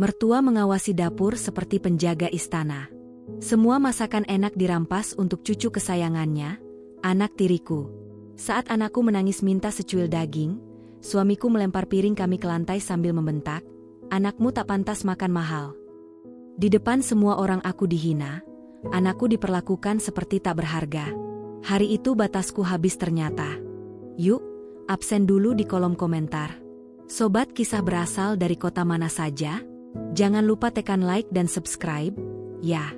Mertua mengawasi dapur seperti penjaga istana. Semua masakan enak dirampas untuk cucu kesayangannya, anak tiriku. Saat anakku menangis minta secuil daging, suamiku melempar piring kami ke lantai sambil membentak, "Anakmu tak pantas makan mahal." Di depan semua orang aku dihina, anakku diperlakukan seperti tak berharga. Hari itu batasku habis ternyata. Yuk, absen dulu di kolom komentar. Sobat kisah berasal dari kota mana saja? Jangan lupa tekan like dan subscribe, ya.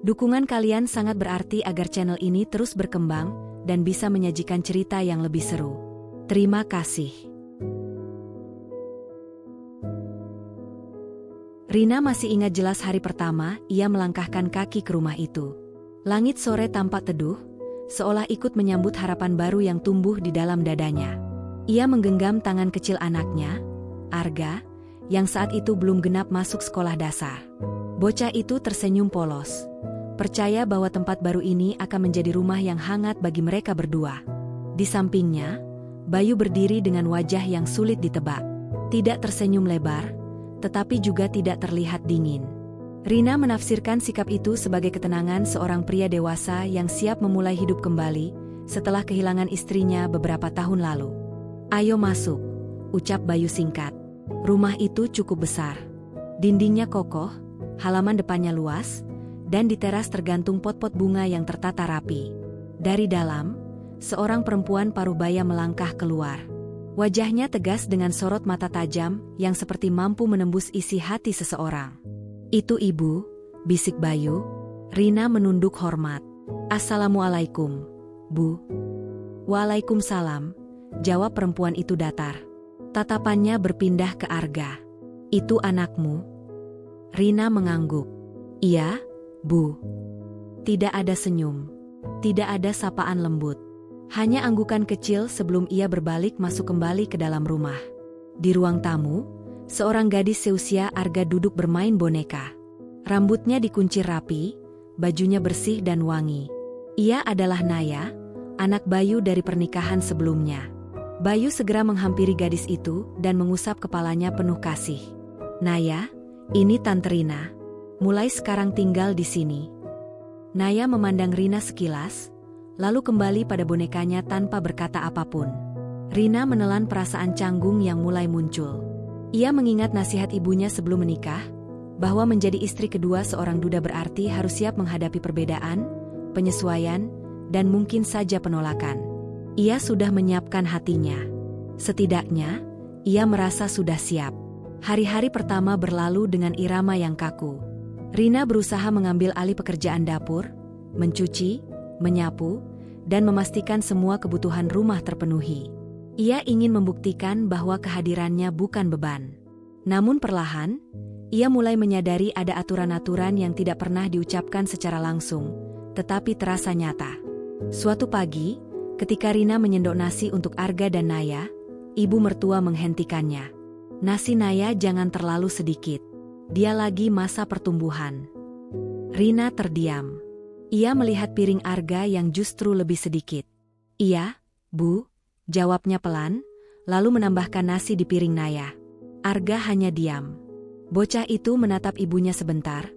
Dukungan kalian sangat berarti agar channel ini terus berkembang dan bisa menyajikan cerita yang lebih seru. Terima kasih. Rina masih ingat jelas hari pertama ia melangkahkan kaki ke rumah itu. Langit sore tampak teduh, seolah ikut menyambut harapan baru yang tumbuh di dalam dadanya. Ia menggenggam tangan kecil anaknya, Arga, yang saat itu belum genap masuk sekolah dasar. Bocah itu tersenyum polos, percaya bahwa tempat baru ini akan menjadi rumah yang hangat bagi mereka berdua. Di sampingnya, Bayu berdiri dengan wajah yang sulit ditebak. Tidak tersenyum lebar, tetapi juga tidak terlihat dingin. Rina menafsirkan sikap itu sebagai ketenangan seorang pria dewasa yang siap memulai hidup kembali setelah kehilangan istrinya beberapa tahun lalu. "Ayo masuk," ucap Bayu singkat. Rumah itu cukup besar. Dindingnya kokoh, halaman depannya luas, dan di teras tergantung pot-pot bunga yang tertata rapi. Dari dalam, seorang perempuan parubaya melangkah keluar. Wajahnya tegas dengan sorot mata tajam yang seperti mampu menembus isi hati seseorang. "Itu ibu," bisik Bayu. Rina menunduk hormat. "Assalamualaikum, Bu." "Waalaikumsalam," jawab perempuan itu datar. Tatapannya berpindah ke Arga. "Itu anakmu?" Rina mengangguk. "Iya, Bu." Tidak ada senyum. Tidak ada sapaan lembut. Hanya anggukan kecil sebelum ia berbalik masuk kembali ke dalam rumah. Di ruang tamu, seorang gadis seusia Arga duduk bermain boneka. Rambutnya dikuncir rapi, bajunya bersih dan wangi. Ia adalah Naya, anak Bayu dari pernikahan sebelumnya. Bayu segera menghampiri gadis itu dan mengusap kepalanya penuh kasih. "Naya, ini Tante Rina. Mulai sekarang tinggal di sini." Naya memandang Rina sekilas, lalu kembali pada bonekanya tanpa berkata apapun. Rina menelan perasaan canggung yang mulai muncul. Ia mengingat nasihat ibunya sebelum menikah, bahwa menjadi istri kedua seorang duda berarti harus siap menghadapi perbedaan, penyesuaian, dan mungkin saja penolakan. Ia sudah menyiapkan hatinya. Setidaknya, ia merasa sudah siap. Hari-hari pertama berlalu dengan irama yang kaku. Rina berusaha mengambil alih pekerjaan dapur, mencuci, menyapu, dan memastikan semua kebutuhan rumah terpenuhi. Ia ingin membuktikan bahwa kehadirannya bukan beban. Namun perlahan, ia mulai menyadari ada aturan-aturan yang tidak pernah diucapkan secara langsung, tetapi terasa nyata. Suatu pagi, ketika Rina menyendok nasi untuk Arga dan Naya, ibu mertua menghentikannya. "Nasi Naya jangan terlalu sedikit. Dia lagi masa pertumbuhan." Rina terdiam. Ia melihat piring Arga yang justru lebih sedikit. "Iya, Bu," jawabnya pelan, lalu menambahkan nasi di piring Naya. Arga hanya diam. Bocah itu menatap ibunya sebentar,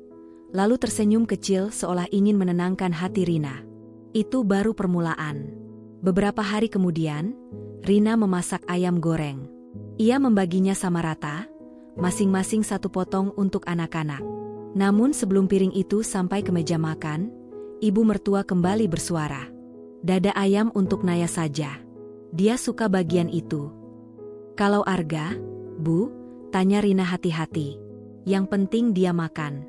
lalu tersenyum kecil seolah ingin menenangkan hati Rina. Itu baru permulaan. Beberapa hari kemudian, Rina memasak ayam goreng. Ia membaginya sama rata, masing-masing satu potong untuk anak-anak. Namun sebelum piring itu sampai ke meja makan, ibu mertua kembali bersuara. "Dada ayam untuk Naya saja. Dia suka bagian itu." "Kalau Arga, Bu?" tanya Rina hati-hati. "Yang penting dia makan."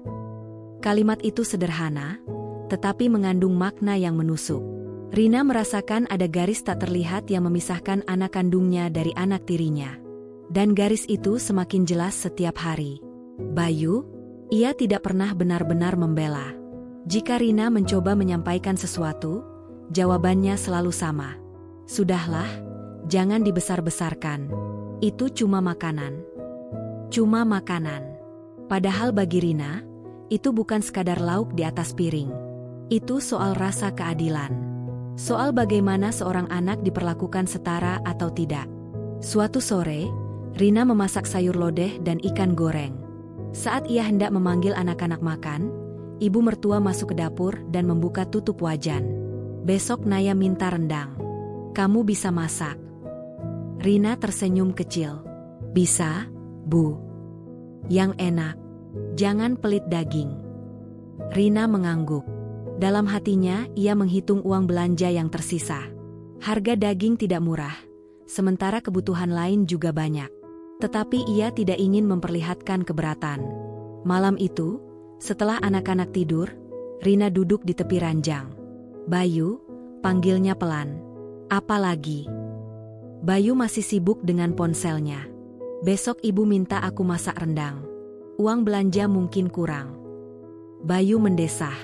Kalimat itu sederhana, tetapi mengandung makna yang menusuk. Rina merasakan ada garis tak terlihat yang memisahkan anak kandungnya dari anak tirinya. Dan garis itu semakin jelas setiap hari. Bayu, ia tidak pernah benar-benar membela. Jika Rina mencoba menyampaikan sesuatu, jawabannya selalu sama. "Sudahlah, jangan dibesar-besarkan. Itu cuma makanan." Cuma makanan. Padahal bagi Rina, itu bukan sekadar lauk di atas piring. Itu soal rasa keadilan. Soal bagaimana seorang anak diperlakukan setara atau tidak. Suatu sore, Rina memasak sayur lodeh dan ikan goreng. Saat ia hendak memanggil anak-anak makan, ibu mertua masuk ke dapur dan membuka tutup wajan. Besok Naya minta rendang. Kamu bisa masak? Rina tersenyum kecil. Bisa, Bu. Yang enak. Jangan pelit daging. Rina mengangguk. Dalam hatinya, ia menghitung uang belanja yang tersisa. Harga daging tidak murah, sementara kebutuhan lain juga banyak. Tetapi ia tidak ingin memperlihatkan keberatan. Malam itu, setelah anak-anak tidur, Rina duduk di tepi ranjang. Bayu, panggilnya pelan. Apa lagi? Bayu masih sibuk dengan ponselnya. Besok ibu minta aku masak rendang. Uang belanja mungkin kurang. Bayu mendesah.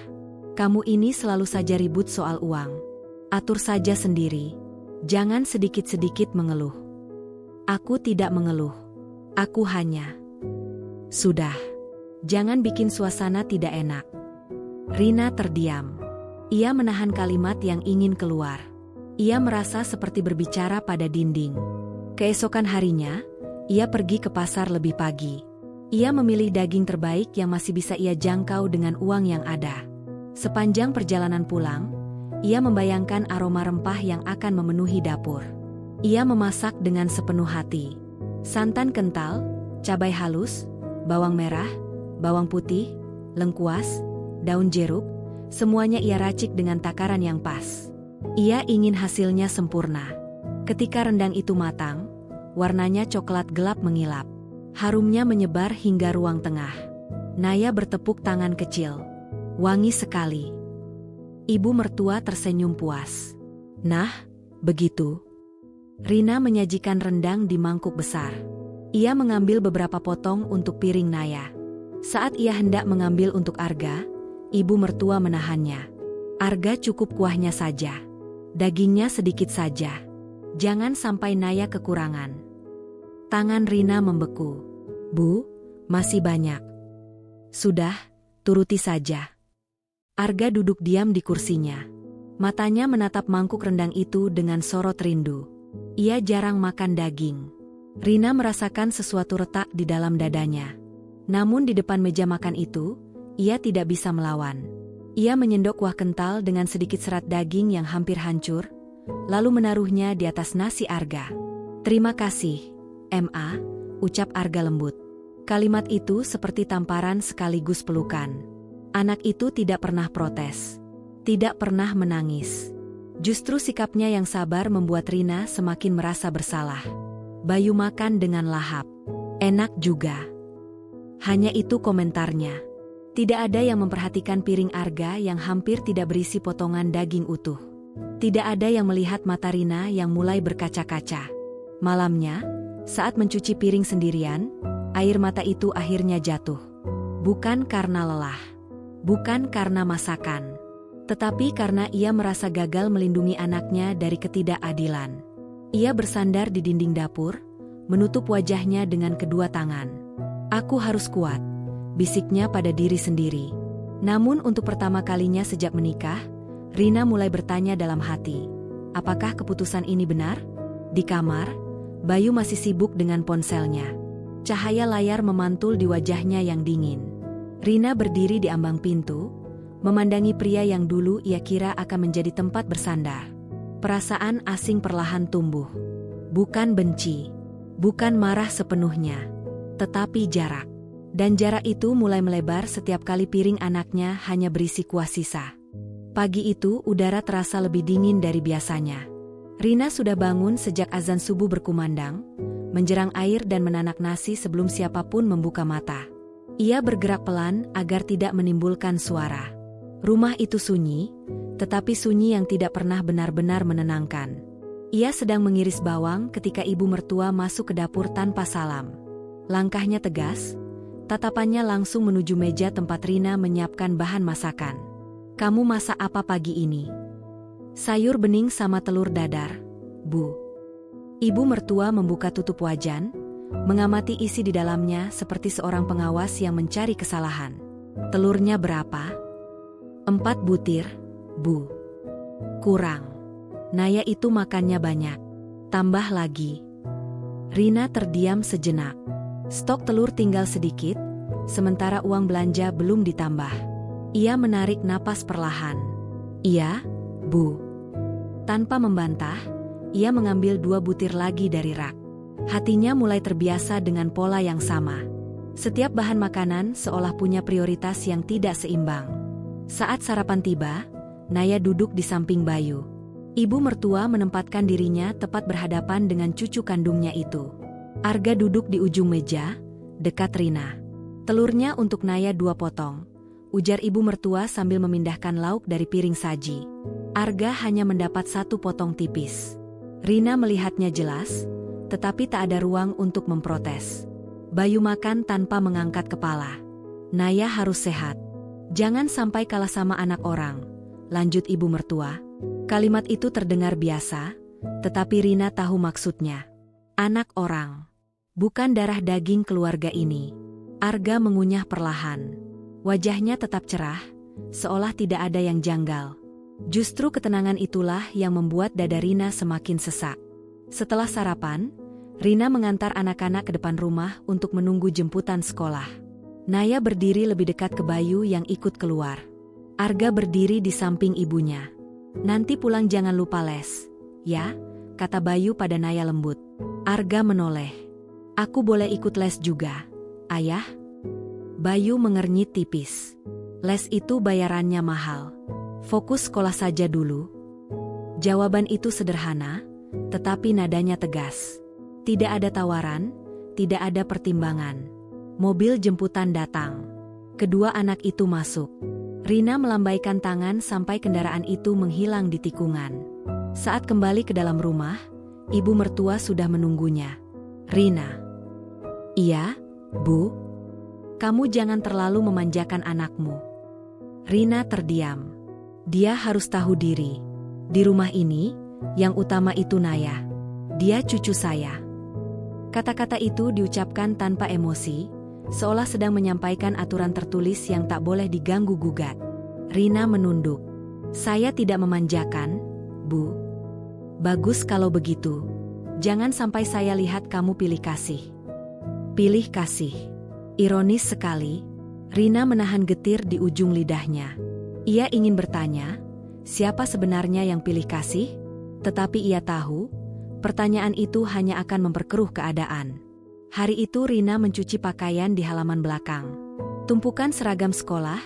Kamu ini selalu saja ribut soal uang. Atur saja sendiri. Jangan sedikit-sedikit mengeluh. Aku tidak mengeluh. Aku hanya... Sudah. Jangan bikin suasana tidak enak. Rina terdiam. Ia menahan kalimat yang ingin keluar. Ia merasa seperti berbicara pada dinding. Keesokan harinya, ia pergi ke pasar lebih pagi. Ia memilih daging terbaik yang masih bisa ia jangkau dengan uang yang ada. Sepanjang perjalanan pulang, ia membayangkan aroma rempah yang akan memenuhi dapur. Ia memasak dengan sepenuh hati. Santan kental, cabai halus, bawang merah, bawang putih, lengkuas, daun jeruk, semuanya ia racik dengan takaran yang pas. Ia ingin hasilnya sempurna. Ketika rendang itu matang, warnanya coklat gelap mengilap. Harumnya menyebar hingga ruang tengah. Naya bertepuk tangan kecil. Wangi sekali. Ibu mertua tersenyum puas. Nah, begitu. Rina menyajikan rendang di mangkuk besar. Ia mengambil beberapa potong untuk piring Naya. Saat ia hendak mengambil untuk Arga, ibu mertua menahannya. Arga cukup kuahnya saja. Dagingnya sedikit saja. Jangan sampai Naya kekurangan. Tangan Rina membeku. Bu, masih banyak. Sudah, turuti saja. Arga duduk diam di kursinya. Matanya menatap mangkuk rendang itu dengan sorot rindu. Ia jarang makan daging. Rina merasakan sesuatu retak di dalam dadanya. Namun di depan meja makan itu, ia tidak bisa melawan. Ia menyendok kuah kental dengan sedikit serat daging yang hampir hancur, lalu menaruhnya di atas nasi Arga. Terima kasih, Ma, ucap Arga lembut. Kalimat itu seperti tamparan sekaligus pelukan. Anak itu tidak pernah protes. Tidak pernah menangis. Justru sikapnya yang sabar membuat Rina semakin merasa bersalah. Bayu makan dengan lahap. Enak juga. Hanya itu komentarnya. Tidak ada yang memperhatikan piring Arga yang hampir tidak berisi potongan daging utuh. Tidak ada yang melihat mata Rina yang mulai berkaca-kaca. Malamnya, saat mencuci piring sendirian, air mata itu akhirnya jatuh. Bukan karena lelah. Bukan karena masakan. Tetapi karena ia merasa gagal melindungi anaknya dari ketidakadilan. Ia bersandar di dinding dapur, menutup wajahnya dengan kedua tangan. Aku harus kuat, bisiknya pada diri sendiri. Namun untuk pertama kalinya sejak menikah, Rina mulai bertanya dalam hati. Apakah keputusan ini benar? Di kamar, Bayu masih sibuk dengan ponselnya. Cahaya layar memantul di wajahnya yang dingin. Rina berdiri di ambang pintu, memandangi pria yang dulu ia kira akan menjadi tempat bersandar. Perasaan asing perlahan tumbuh. Bukan benci, bukan marah sepenuhnya, tetapi jarak. Dan jarak itu mulai melebar setiap kali piring anaknya hanya berisi kuah sisa. Pagi itu udara terasa lebih dingin dari biasanya. Rina sudah bangun sejak azan subuh berkumandang, menjerang air dan menanak nasi sebelum siapapun membuka mata. Ia bergerak pelan agar tidak menimbulkan suara. Rumah itu sunyi, tetapi sunyi yang tidak pernah benar-benar menenangkan. Ia sedang mengiris bawang ketika ibu mertua masuk ke dapur tanpa salam. Langkahnya tegas, tatapannya langsung menuju meja tempat Rina menyiapkan bahan masakan. Kamu masak apa pagi ini? Sayur bening sama telur dadar, Bu. Ibu mertua membuka tutup wajan, mengamati isi di dalamnya seperti seorang pengawas yang mencari kesalahan. Telurnya berapa? 4 butir, Bu. Kurang. Naya itu makannya banyak. Tambah lagi. Rina terdiam sejenak. Stok telur tinggal sedikit, sementara uang belanja belum ditambah. Ia menarik napas perlahan. "Iya, Bu." Tanpa membantah, ia mengambil 2 butir lagi dari rak. Hatinya mulai terbiasa dengan pola yang sama. Setiap bahan makanan seolah punya prioritas yang tidak seimbang. Saat sarapan tiba, Naya duduk di samping Bayu. Ibu mertua menempatkan dirinya tepat berhadapan dengan cucu kandungnya itu. Arga duduk di ujung meja, dekat Rina. "Telurnya untuk Naya 2 potong," ujar ibu mertua sambil memindahkan lauk dari piring saji. Arga hanya mendapat 1 potong tipis. Rina melihatnya jelas, tetapi tak ada ruang untuk memprotes. Bayu makan tanpa mengangkat kepala. "Naya harus sehat. Jangan sampai kalah sama anak orang," lanjut ibu mertua. Kalimat itu terdengar biasa, tetapi Rina tahu maksudnya. Anak orang. Bukan darah daging keluarga ini. Arga mengunyah perlahan. Wajahnya tetap cerah, seolah tidak ada yang janggal. Justru ketenangan itulah yang membuat dada Rina semakin sesak. Setelah sarapan, Rina mengantar anak-anak ke depan rumah untuk menunggu jemputan sekolah. Naya berdiri lebih dekat ke Bayu yang ikut keluar. Arga berdiri di samping ibunya. "Nanti pulang jangan lupa les, ya?" kata Bayu pada Naya lembut. Arga menoleh. "Aku boleh ikut les juga, Ayah?" Bayu mengernyit tipis. "Les itu bayarannya mahal. Fokus sekolah saja dulu." Jawaban itu sederhana, tetapi nadanya tegas. Tidak ada tawaran, tidak ada pertimbangan. Mobil jemputan datang. Kedua anak itu masuk. Rina melambaikan tangan sampai kendaraan itu menghilang di tikungan. Saat kembali ke dalam rumah, ibu mertua sudah menunggunya. "Rina." "Iya, Bu." "Kamu jangan terlalu memanjakan anakmu." Rina terdiam. Dia harus tahu diri. Di rumah ini, yang utama itu Naya. "Dia cucu saya." Kata-kata itu diucapkan tanpa emosi, seolah sedang menyampaikan aturan tertulis yang tak boleh diganggu-gugat. Rina menunduk. "Saya tidak memanjakan, Bu." "Bagus kalau begitu. Jangan sampai saya lihat kamu pilih kasih." "Pilih kasih?" Ironis sekali, Rina menahan getir di ujung lidahnya. Ia ingin bertanya, siapa sebenarnya yang pilih kasih? Tetapi ia tahu, pertanyaan itu hanya akan memperkeruh keadaan. Hari itu Rina mencuci pakaian di halaman belakang. Tumpukan seragam sekolah,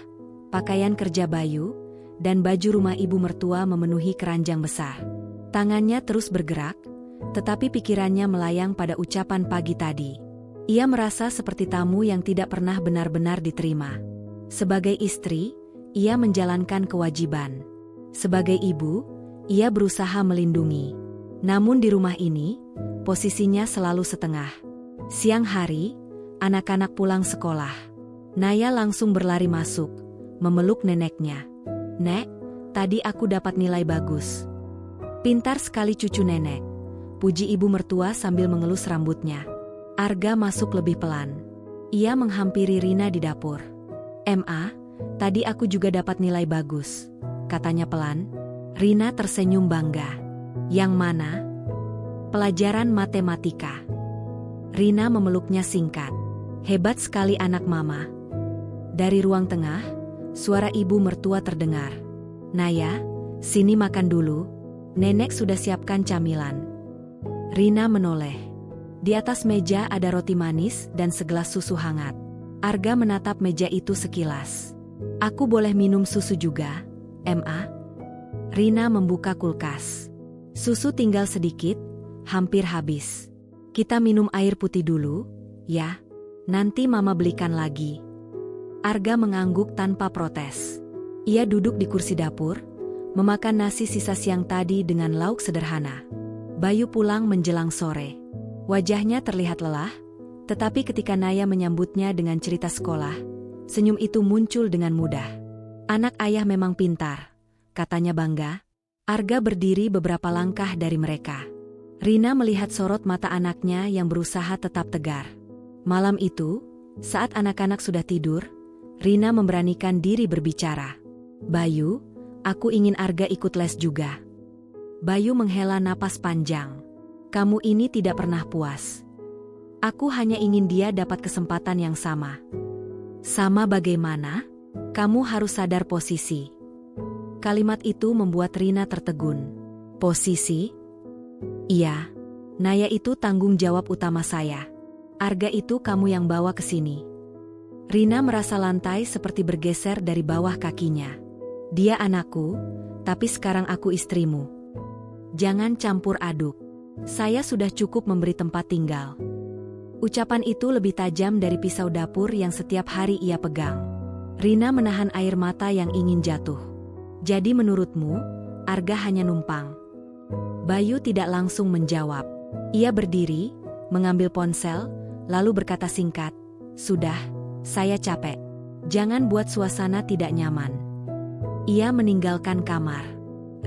pakaian kerja Bayu, dan baju rumah ibu mertua memenuhi keranjang besar. Tangannya terus bergerak, tetapi pikirannya melayang pada ucapan pagi tadi. Ia merasa seperti tamu yang tidak pernah benar-benar diterima. Sebagai istri, ia menjalankan kewajiban. Sebagai ibu, ia berusaha melindungi. Namun di rumah ini, posisinya selalu setengah. Siang hari, anak-anak pulang sekolah. Naya langsung berlari masuk, memeluk neneknya. "Nek, tadi aku dapat nilai bagus." "Pintar sekali cucu nenek," puji ibu mertua sambil mengelus rambutnya. Arga masuk lebih pelan. Ia menghampiri Rina di dapur. "Ma, tadi aku juga dapat nilai bagus," katanya pelan. Rina tersenyum bangga. "Yang mana?" "Pelajaran matematika." Rina memeluknya singkat. "Hebat sekali anak mama." Dari ruang tengah, suara ibu mertua terdengar. "Naya, sini makan dulu. Nenek sudah siapkan camilan." Rina menoleh. Di atas meja ada roti manis dan segelas susu hangat. Arga menatap meja itu sekilas. "Aku boleh minum susu juga, Ma?" Rina membuka kulkas. "Susu tinggal sedikit, hampir habis. Kita minum air putih dulu, ya? Nanti mama belikan lagi." Arga mengangguk tanpa protes. Ia duduk di kursi dapur, memakan nasi sisa siang tadi dengan lauk sederhana. Bayu pulang menjelang sore. Wajahnya terlihat lelah, tetapi ketika Naya menyambutnya dengan cerita sekolah, senyum itu muncul dengan mudah. "Anak ayah memang pintar," katanya bangga. Arga berdiri beberapa langkah dari mereka. Rina melihat sorot mata anaknya yang berusaha tetap tegar. Malam itu, saat anak-anak sudah tidur, Rina memberanikan diri berbicara. "Bayu, aku ingin Arga ikut les juga." Bayu menghela napas panjang. "Kamu ini tidak pernah puas. Aku hanya ingin dia dapat kesempatan yang sama." Sama bagaimana? Kamu harus sadar posisi. Kalimat itu membuat Rina tertegun. Posisi? Iya. Naya itu tanggung jawab utama saya. Arga itu kamu yang bawa ke sini. Rina merasa lantai seperti bergeser dari bawah kakinya. Dia anakku, tapi sekarang aku istrimu. Jangan campur aduk. Saya sudah cukup memberi tempat tinggal. Ucapan itu lebih tajam dari pisau dapur yang setiap hari ia pegang. Rina menahan air mata yang ingin jatuh. Jadi menurutmu, Arga hanya numpang? Bayu tidak langsung menjawab. Ia berdiri, mengambil ponsel, lalu berkata singkat, "Sudah, saya capek. Jangan buat suasana tidak nyaman." Ia meninggalkan kamar.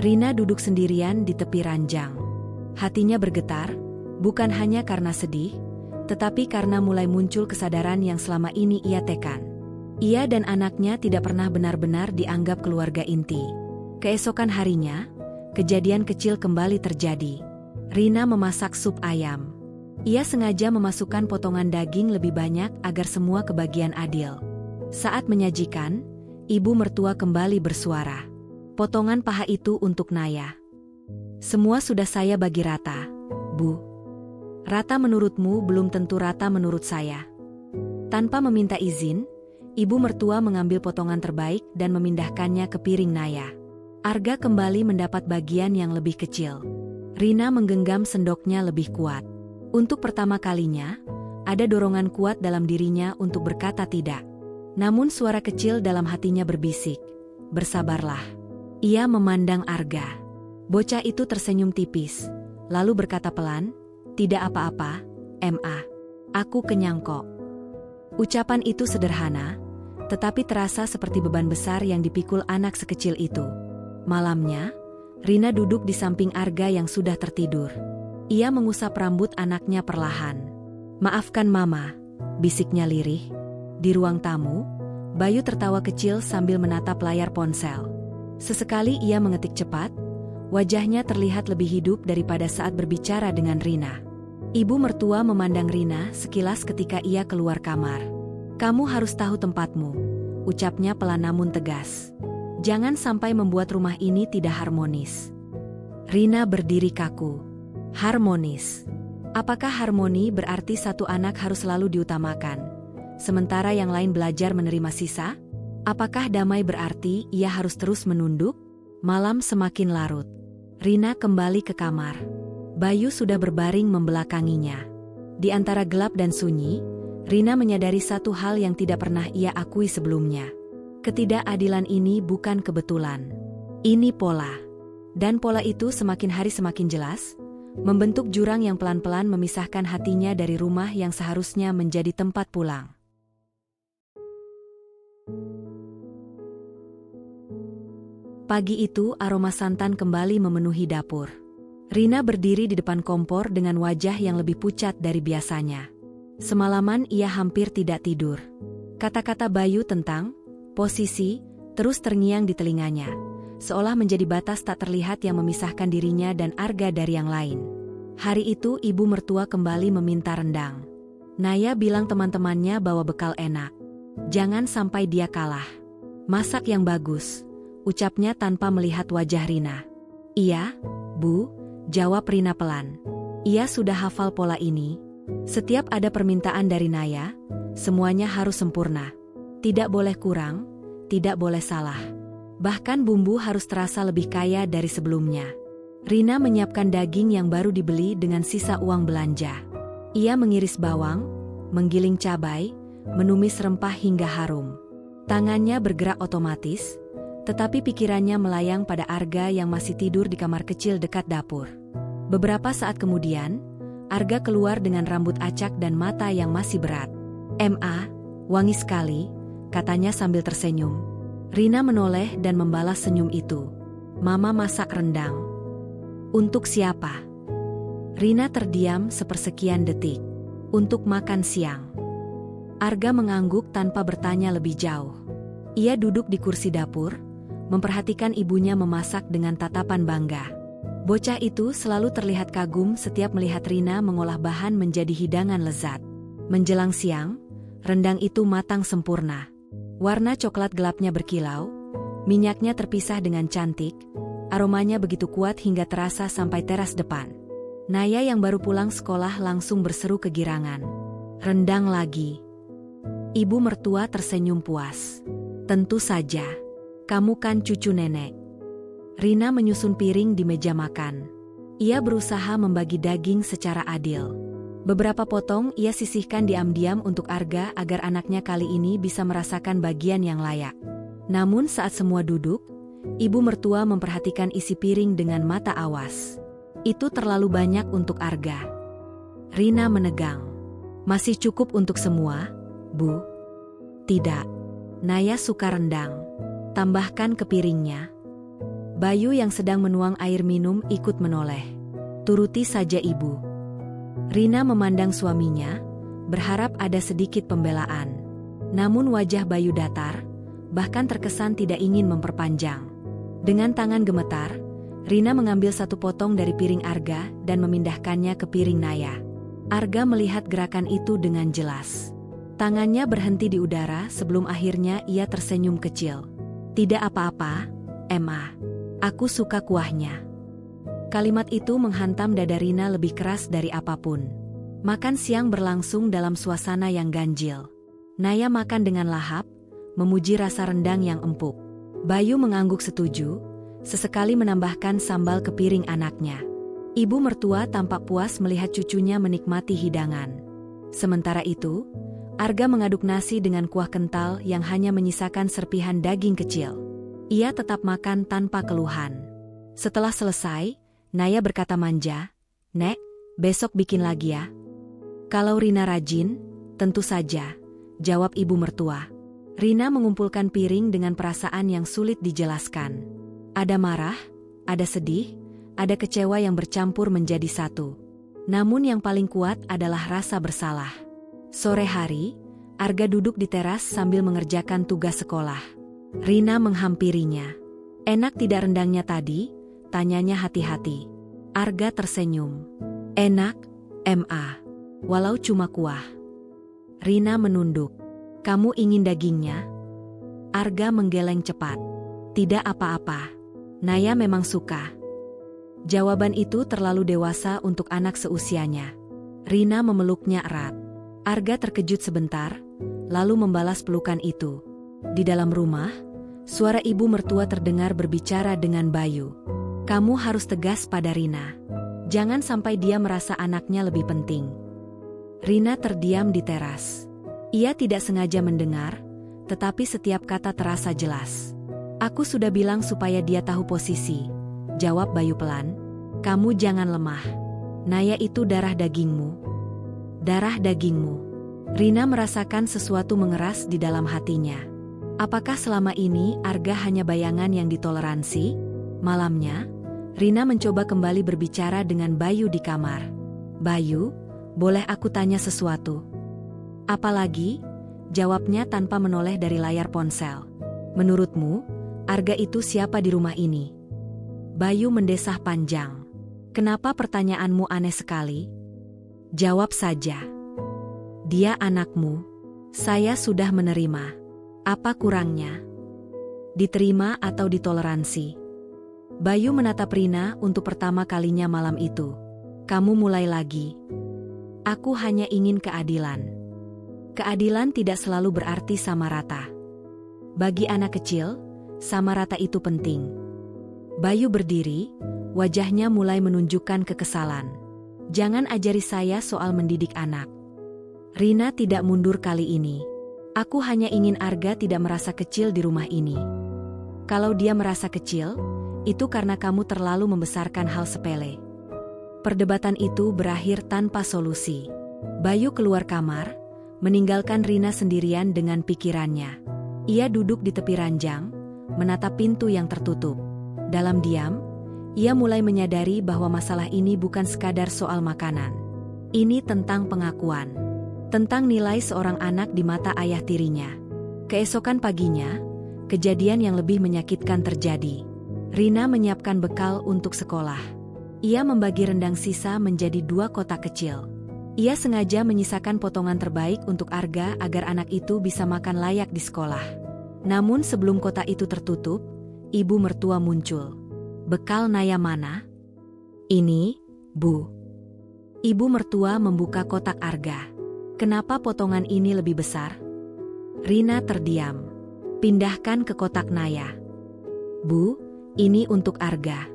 Rina duduk sendirian di tepi ranjang. Hatinya bergetar, bukan hanya karena sedih, tetapi karena mulai muncul kesadaran yang selama ini ia tekan. Ia dan anaknya tidak pernah benar-benar dianggap keluarga inti. Keesokan harinya, kejadian kecil kembali terjadi. Rina memasak sup ayam. Ia sengaja memasukkan potongan daging lebih banyak agar semua kebagian adil. Saat menyajikan, ibu mertua kembali bersuara. "Potongan paha itu untuk Naya. Semua sudah saya bagi rata, Bu." "Rata menurutmu belum tentu rata menurut saya." Tanpa meminta izin, ibu mertua mengambil potongan terbaik dan memindahkannya ke piring Naya. Arga kembali mendapat bagian yang lebih kecil. Rina menggenggam sendoknya lebih kuat. Untuk pertama kalinya, ada dorongan kuat dalam dirinya untuk berkata tidak. Namun suara kecil dalam hatinya berbisik, "Bersabarlah." Ia memandang Arga. Bocah itu tersenyum tipis, lalu berkata pelan, "Tidak apa-apa, Ma. Aku kenyang kok." Ucapan itu sederhana, tetapi terasa seperti beban besar yang dipikul anak sekecil itu. Malamnya, Rina duduk di samping Arga yang sudah tertidur. Ia mengusap rambut anaknya perlahan. "Maafkan Mama," bisiknya lirih. Di ruang tamu, Bayu tertawa kecil sambil menatap layar ponsel. Sesekali ia mengetik cepat, wajahnya terlihat lebih hidup daripada saat berbicara dengan Rina. Ibu mertua memandang Rina sekilas ketika ia keluar kamar. "Kamu harus tahu tempatmu," ucapnya pelan namun tegas. "Jangan sampai membuat rumah ini tidak harmonis." Rina berdiri kaku. Harmonis? Apakah harmoni berarti satu anak harus selalu diutamakan, sementara yang lain belajar menerima sisa? Apakah damai berarti ia harus terus menunduk? Malam semakin larut. Rina kembali ke kamar. Bayu sudah berbaring membelakanginya. Di antara gelap dan sunyi, Rina menyadari satu hal yang tidak pernah ia akui sebelumnya. Ketidakadilan ini bukan kebetulan. Ini pola. Dan pola itu semakin hari semakin jelas, membentuk jurang yang pelan-pelan memisahkan hatinya dari rumah yang seharusnya menjadi tempat pulang. Pagi itu aroma santan kembali memenuhi dapur. Rina berdiri di depan kompor dengan wajah yang lebih pucat dari biasanya. Semalaman ia hampir tidak tidur. Kata-kata Bayu tentang posisi terus terngiang di telinganya, seolah menjadi batas tak terlihat yang memisahkan dirinya dan Arga dari yang lain. Hari itu ibu mertua kembali meminta rendang. Naya bilang teman-temannya bawa bekal enak. Jangan sampai dia kalah. "Masak yang bagus," ucapnya tanpa melihat wajah Rina. "Iya, Bu," jawab Rina pelan. Ia sudah hafal pola ini. Setiap ada permintaan dari Naya, semuanya harus sempurna. Tidak boleh kurang, tidak boleh salah. Bahkan bumbu harus terasa lebih kaya dari sebelumnya. Rina menyiapkan daging yang baru dibeli dengan sisa uang belanja. Ia mengiris bawang, menggiling cabai, menumis rempah hingga harum. Tangannya bergerak otomatis, tetapi pikirannya melayang pada Arga yang masih tidur di kamar kecil dekat dapur. Beberapa saat kemudian, Arga keluar dengan rambut acak dan mata yang masih berat. "Ma, wangi sekali," katanya sambil tersenyum. Rina menoleh dan membalas senyum itu. "Mama masak rendang." "Untuk siapa?" Rina terdiam sepersekian detik. "Untuk makan siang." Arga mengangguk tanpa bertanya lebih jauh. Ia duduk di kursi dapur, memperhatikan ibunya memasak dengan tatapan bangga. Bocah itu selalu terlihat kagum setiap melihat Rina mengolah bahan menjadi hidangan lezat. Menjelang siang, rendang itu matang sempurna. Warna coklat gelapnya berkilau, minyaknya terpisah dengan cantik, aromanya begitu kuat hingga terasa sampai teras depan. Naya yang baru pulang sekolah langsung berseru kegirangan. Rendang lagi. Ibu mertua tersenyum puas. Tentu saja. Kamu kan cucu nenek. Rina menyusun piring di meja makan. Ia berusaha membagi daging secara adil. Beberapa potong ia sisihkan diam-diam untuk Arga agar anaknya kali ini bisa merasakan bagian yang layak. Namun saat semua duduk, ibu mertua memperhatikan isi piring dengan mata awas. Itu terlalu banyak untuk Arga. Rina menegang. Masih cukup untuk semua, Bu? Tidak. Naya suka rendang. Tambahkan ke piringnya. Bayu yang sedang menuang air minum ikut menoleh. Turuti saja ibu. Rina memandang suaminya, berharap ada sedikit pembelaan. Namun wajah Bayu datar, bahkan terkesan tidak ingin memperpanjang. Dengan tangan gemetar, Rina mengambil satu potong dari piring Arga dan memindahkannya ke piring Naya. Arga melihat gerakan itu dengan jelas. Tangannya berhenti di udara sebelum akhirnya ia tersenyum kecil. Tidak apa-apa, Emma. Aku suka kuahnya. Kalimat itu menghantam dada Rina lebih keras dari apapun. Makan siang berlangsung dalam suasana yang ganjil. Naya makan dengan lahap, memuji rasa rendang yang empuk. Bayu mengangguk setuju, sesekali menambahkan sambal ke piring anaknya. Ibu mertua tampak puas melihat cucunya menikmati hidangan. Sementara itu, Arga mengaduk nasi dengan kuah kental yang hanya menyisakan serpihan daging kecil. Ia tetap makan tanpa keluhan. Setelah selesai, Naya berkata manja, "Nek, besok bikin lagi ya." "Kalau Rina rajin, tentu saja," jawab ibu mertua. Rina mengumpulkan piring dengan perasaan yang sulit dijelaskan. Ada marah, ada sedih, ada kecewa yang bercampur menjadi satu. Namun yang paling kuat adalah rasa bersalah. Sore hari, Arga duduk di teras sambil mengerjakan tugas sekolah. Rina menghampirinya. "Enak tidak rendangnya tadi?" tanyanya hati-hati. Arga tersenyum. "Enak, Ma. Walau cuma kuah." Rina menunduk. "Kamu ingin dagingnya?" Arga menggeleng cepat. "Tidak apa-apa. Naya memang suka." Jawaban itu terlalu dewasa untuk anak seusianya. Rina memeluknya erat. Arga terkejut sebentar, lalu membalas pelukan itu. Di dalam rumah, suara ibu mertua terdengar berbicara dengan Bayu. "Kamu harus tegas pada Rina. Jangan sampai dia merasa anaknya lebih penting." Rina terdiam di teras. Ia tidak sengaja mendengar, tetapi setiap kata terasa jelas. "Aku sudah bilang supaya dia tahu posisi," jawab Bayu pelan. "Kamu jangan lemah. Naya itu darah dagingmu." Darah dagingmu. Rina merasakan sesuatu mengeras di dalam hatinya. Apakah selama ini Arga hanya bayangan yang ditoleransi? Malamnya, Rina mencoba kembali berbicara dengan Bayu di kamar. "Bayu, boleh aku tanya sesuatu?" "Apalagi?" jawabnya tanpa menoleh dari layar ponsel. "Menurutmu, Arga itu siapa di rumah ini?" Bayu mendesah panjang. "Kenapa pertanyaanmu aneh sekali? Jawab saja." "Dia anakmu. Saya sudah menerima. Apa kurangnya? Diterima atau ditoleransi?" Bayu menatap Rina untuk pertama kalinya malam itu. "Kamu mulai lagi. Aku hanya ingin keadilan." Keadilan tidak selalu berarti sama rata. Bagi anak kecil, sama rata itu penting. Bayu berdiri, wajahnya mulai menunjukkan kekesalan. "Jangan ajari saya soal mendidik anak." Rina tidak mundur kali ini. "Aku hanya ingin Arga tidak merasa kecil di rumah ini. Kalau dia merasa kecil, itu karena kamu terlalu membesarkan hal sepele." Perdebatan itu berakhir tanpa solusi. Bayu keluar kamar, meninggalkan Rina sendirian dengan pikirannya. Ia duduk di tepi ranjang, menatap pintu yang tertutup. Dalam diam, ia mulai menyadari bahwa masalah ini bukan sekadar soal makanan. Ini tentang pengakuan. Tentang nilai seorang anak di mata ayah tirinya. Keesokan paginya, kejadian yang lebih menyakitkan terjadi. Rina menyiapkan bekal untuk sekolah. Ia membagi rendang sisa menjadi 2 kotak kecil. Ia sengaja menyisakan potongan terbaik untuk Arga agar anak itu bisa makan layak di sekolah. Namun sebelum kotak itu tertutup, ibu mertua muncul. "Bekal Naya mana?" "Ini, Bu." Ibu mertua membuka kotak Arga. "Kenapa potongan ini lebih besar?" Rina terdiam. "Pindahkan ke kotak Naya." "Bu, ini untuk Arga."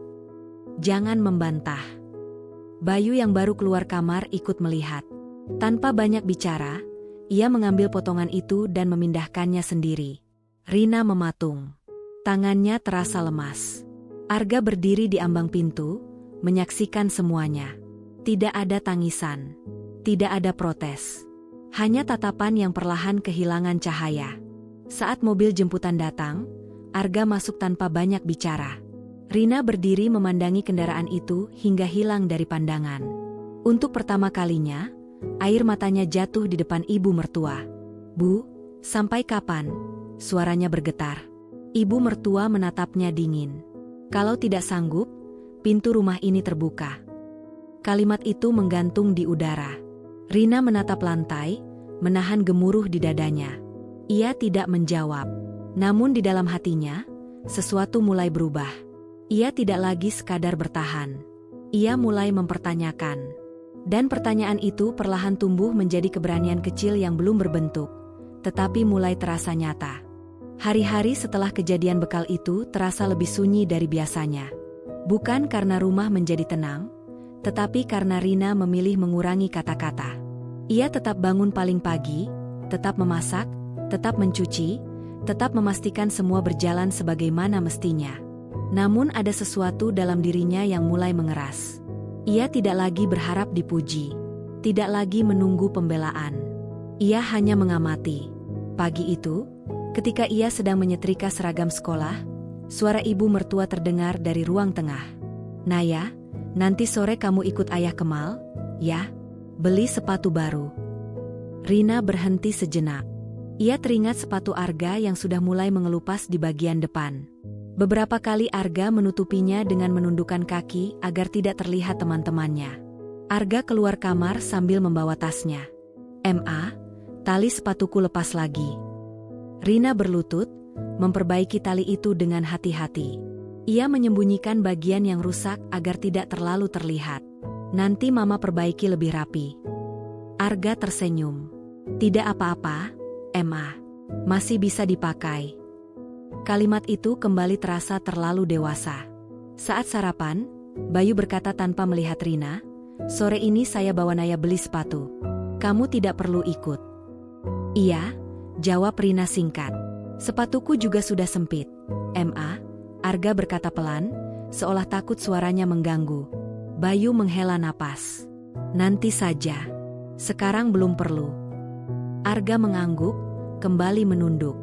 "Jangan membantah." Bayu yang baru keluar kamar ikut melihat. Tanpa banyak bicara, ia mengambil potongan itu dan memindahkannya sendiri. Rina mematung. Tangannya terasa lemas. Arga berdiri di ambang pintu, menyaksikan semuanya. Tidak ada tangisan. Tidak ada protes. Hanya tatapan yang perlahan kehilangan cahaya. Saat mobil jemputan datang, Arga masuk tanpa banyak bicara. Rina berdiri memandangi kendaraan itu hingga hilang dari pandangan. Untuk pertama kalinya, air matanya jatuh di depan ibu mertua. "Bu, sampai kapan?" Suaranya bergetar. Ibu mertua menatapnya dingin. "Kalau tidak sanggup, pintu rumah ini terbuka." Kalimat itu menggantung di udara. Rina menatap lantai, menahan gemuruh di dadanya. Ia tidak menjawab. Namun di dalam hatinya, sesuatu mulai berubah. Ia tidak lagi sekadar bertahan. Ia mulai mempertanyakan. Dan pertanyaan itu perlahan tumbuh menjadi keberanian kecil yang belum berbentuk, tetapi mulai terasa nyata. Hari-hari setelah kejadian bekal itu terasa lebih sunyi dari biasanya. Bukan karena rumah menjadi tenang, tetapi karena Rina memilih mengurangi kata-kata. Ia tetap bangun paling pagi, tetap memasak, tetap mencuci, tetap memastikan semua berjalan sebagaimana mestinya. Namun ada sesuatu dalam dirinya yang mulai mengeras. Ia tidak lagi berharap dipuji, tidak lagi menunggu pembelaan. Ia hanya mengamati. Pagi itu, ketika ia sedang menyetrika seragam sekolah, suara ibu mertua terdengar dari ruang tengah. "Naya, nanti sore kamu ikut ayah ke mall, ya? Beli sepatu baru." Rina berhenti sejenak. Ia teringat sepatu Arga yang sudah mulai mengelupas di bagian depan. Beberapa kali Arga menutupinya dengan menundukkan kaki agar tidak terlihat teman-temannya. Arga keluar kamar sambil membawa tasnya. "Ma, tali sepatuku lepas lagi." Rina berlutut, memperbaiki tali itu dengan hati-hati. Ia menyembunyikan bagian yang rusak agar tidak terlalu terlihat. "Nanti mama perbaiki lebih rapi." Arga tersenyum. "Tidak apa-apa, Ma. Masih bisa dipakai." Kalimat itu kembali terasa terlalu dewasa. Saat sarapan, Bayu berkata tanpa melihat Rina, "Sore ini saya bawa Naya beli sepatu. Kamu tidak perlu ikut." "Iya," jawab Rina singkat. "Sepatuku juga sudah sempit." "Ma," Arga berkata pelan, seolah takut suaranya mengganggu. Bayu menghela napas. "Nanti saja. Sekarang belum perlu." Arga mengangguk, kembali menunduk.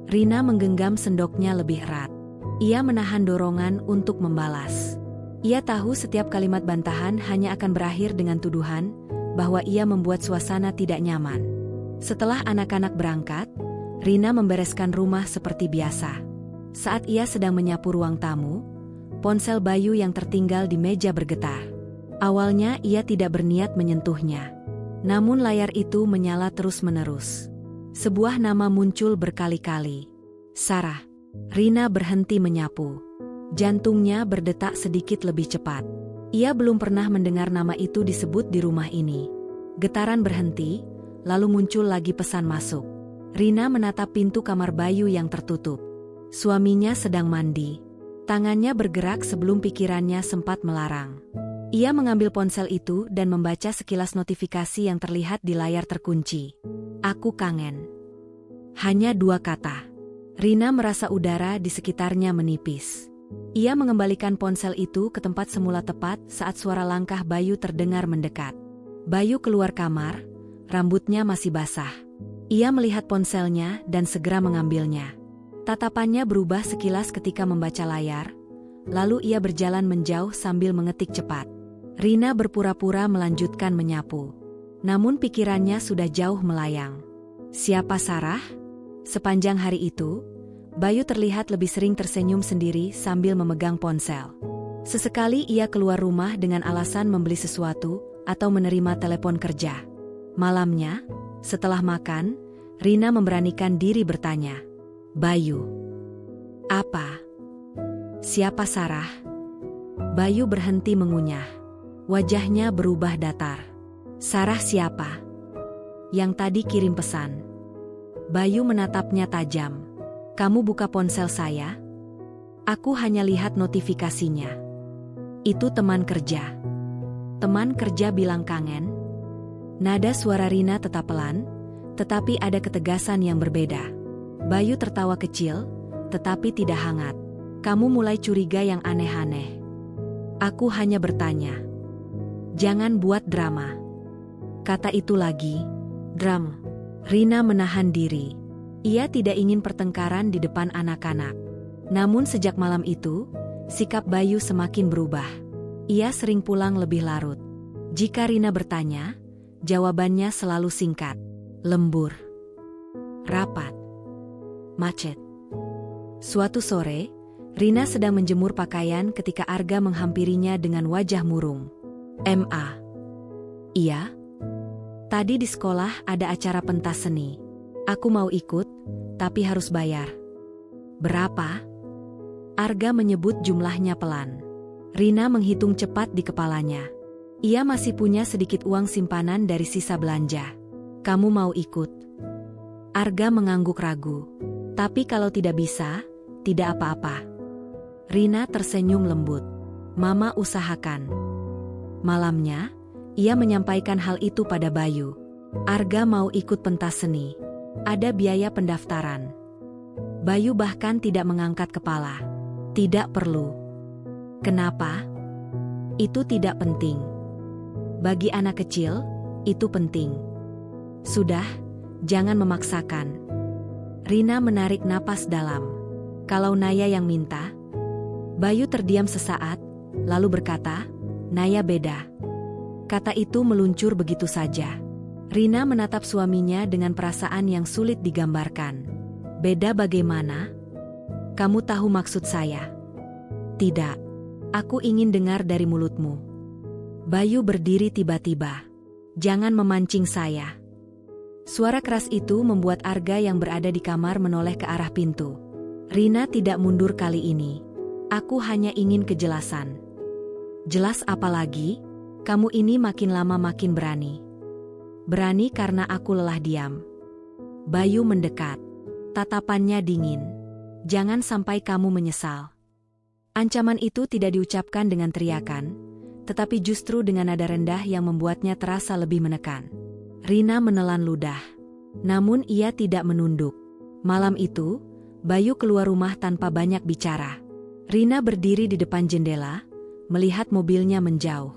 Rina menggenggam sendoknya lebih erat. Ia menahan dorongan untuk membalas. Ia tahu setiap kalimat bantahan hanya akan berakhir dengan tuduhan bahwa ia membuat suasana tidak nyaman. Setelah anak-anak berangkat, Rina membereskan rumah seperti biasa. Saat ia sedang menyapu ruang tamu, ponsel Bayu yang tertinggal di meja bergetar. Awalnya ia tidak berniat menyentuhnya. Namun layar itu menyala terus-menerus. Sebuah nama muncul berkali-kali. "Sarah." Rina berhenti menyapu. Jantungnya berdetak sedikit lebih cepat. Ia belum pernah mendengar nama itu disebut di rumah ini. Getaran berhenti, lalu muncul lagi pesan masuk. Rina menatap pintu kamar Bayu yang tertutup. Suaminya sedang mandi. Tangannya bergerak sebelum pikirannya sempat melarang. Ia mengambil ponsel itu dan membaca sekilas notifikasi yang terlihat di layar terkunci. "Aku kangen." Hanya 2 kata. Rina merasa udara di sekitarnya menipis. Ia mengembalikan ponsel itu ke tempat semula tepat saat suara langkah Bayu terdengar mendekat. Bayu keluar kamar, rambutnya masih basah. Ia melihat ponselnya dan segera mengambilnya. Tatapannya berubah sekilas ketika membaca layar, lalu ia berjalan menjauh sambil mengetik cepat. Rina berpura-pura melanjutkan menyapu. Namun pikirannya sudah jauh melayang. Siapa Sarah? Sepanjang hari itu, Bayu terlihat lebih sering tersenyum sendiri sambil memegang ponsel. Sesekali ia keluar rumah dengan alasan membeli sesuatu atau menerima telepon kerja. Malamnya, setelah makan, Rina memberanikan diri bertanya, Bayu. Apa? Siapa Sarah? Bayu berhenti mengunyah. Wajahnya berubah datar. Sarah siapa? Yang tadi kirim pesan. Bayu menatapnya tajam. Kamu buka ponsel saya? Aku hanya lihat notifikasinya. Itu teman kerja. Teman kerja bilang kangen? Nada suara Rina tetap pelan, tetapi ada ketegasan yang berbeda. Bayu tertawa kecil, tetapi tidak hangat. Kamu mulai curiga yang aneh-aneh. Aku hanya bertanya. Jangan buat drama. Kata itu lagi, dram. Rina menahan diri. Ia tidak ingin pertengkaran di depan anak-anak. Namun sejak malam itu, sikap Bayu semakin berubah. Ia sering pulang lebih larut. Jika Rina bertanya, jawabannya selalu singkat, lembur, rapat, macet. Suatu sore, Rina sedang menjemur pakaian ketika Arga menghampirinya dengan wajah murung. "Ma." "Iya? Tadi di sekolah ada acara pentas seni. Aku mau ikut, tapi harus bayar." "Berapa?" Arga menyebut jumlahnya pelan. Rina menghitung cepat di kepalanya. Ia masih punya sedikit uang simpanan dari sisa belanja. "Kamu mau ikut?" Arga mengangguk ragu. "Tapi kalau tidak bisa, tidak apa-apa." Rina tersenyum lembut. "Mama usahakan." Malamnya, ia menyampaikan hal itu pada Bayu. Arga mau ikut pentas seni. Ada biaya pendaftaran. Bayu bahkan tidak mengangkat kepala. "Tidak perlu." "Kenapa?" "Itu tidak penting. Bagi anak kecil, itu penting." "Sudah, jangan memaksakan." Rina menarik napas dalam. "Kalau Naya yang minta?" Bayu terdiam sesaat, lalu berkata, "Naya beda." Kata itu meluncur begitu saja. Rina menatap suaminya dengan perasaan yang sulit digambarkan. "Beda bagaimana? Kamu tahu maksud saya?" "Tidak. Aku ingin dengar dari mulutmu." Bayu berdiri tiba-tiba. "Jangan memancing saya." Suara keras itu membuat Arga yang berada di kamar menoleh ke arah pintu. "Rina tidak mundur kali ini. Aku hanya ingin kejelasan." "Jelas apa lagi? Kamu ini makin lama makin berani." "Berani karena aku lelah diam." Bayu mendekat. Tatapannya dingin. "Jangan sampai kamu menyesal." Ancaman itu tidak diucapkan dengan teriakan, tetapi justru dengan nada rendah yang membuatnya terasa lebih menekan. Rina menelan ludah. Namun ia tidak menunduk. Malam itu, Bayu keluar rumah tanpa banyak bicara. Rina berdiri di depan jendela, melihat mobilnya menjauh.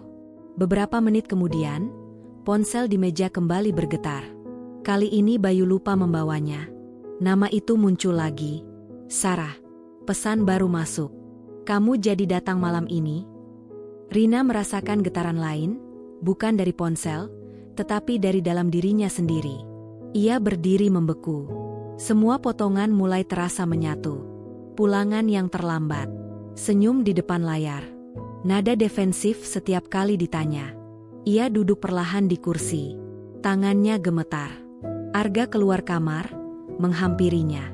Beberapa menit kemudian, ponsel di meja kembali bergetar. Kali ini Bayu lupa membawanya. Nama itu muncul lagi. "Sarah." Pesan baru masuk. "Kamu jadi datang malam ini?" Rina merasakan getaran lain, bukan dari ponsel, tetapi dari dalam dirinya sendiri. Ia berdiri membeku. Semua potongan mulai terasa menyatu. Pulangan yang terlambat. Senyum di depan layar. Nada defensif setiap kali ditanya. Ia duduk perlahan di kursi. Tangannya gemetar. Arga keluar kamar, menghampirinya.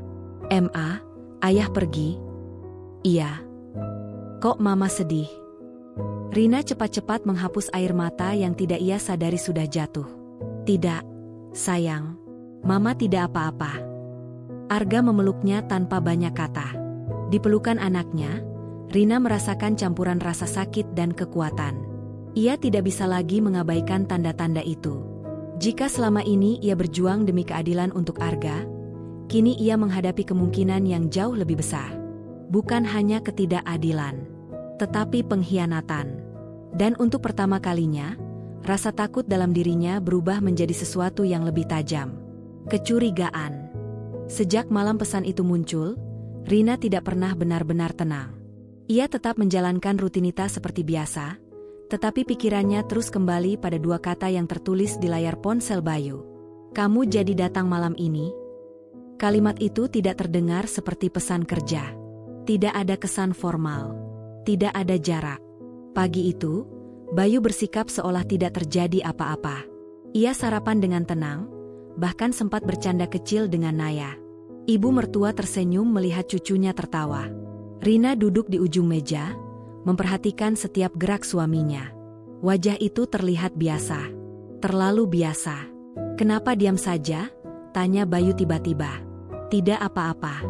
"Ma, ayah pergi?" "Iya." "Kok mama sedih?" Rina cepat-cepat menghapus air mata yang tidak ia sadari sudah jatuh. "Tidak, sayang. Mama tidak apa-apa." Arga memeluknya tanpa banyak kata. Di pelukan anaknya, Rina merasakan campuran rasa sakit dan kekuatan. Ia tidak bisa lagi mengabaikan tanda-tanda itu. Jika selama ini ia berjuang demi keadilan untuk Arga, kini ia menghadapi kemungkinan yang jauh lebih besar. Bukan hanya ketidakadilan, tetapi pengkhianatan. Dan untuk pertama kalinya, rasa takut dalam dirinya berubah menjadi sesuatu yang lebih tajam. Kecurigaan. Sejak malam pesan itu muncul, Rina tidak pernah benar-benar tenang. Ia tetap menjalankan rutinitas seperti biasa, tetapi pikirannya terus kembali pada dua kata yang tertulis di layar ponsel Bayu. "Kamu jadi datang malam ini?" Kalimat itu tidak terdengar seperti pesan kerja. Tidak ada kesan formal. Tidak ada jarak. Pagi itu, Bayu bersikap seolah tidak terjadi apa-apa. Ia sarapan dengan tenang, bahkan sempat bercanda kecil dengan Naya. Ibu mertua tersenyum melihat cucunya tertawa. Rina duduk di ujung meja, memperhatikan setiap gerak suaminya. Wajah itu terlihat biasa. Terlalu biasa. "Kenapa diam saja?" tanya Bayu tiba-tiba. "Tidak apa-apa.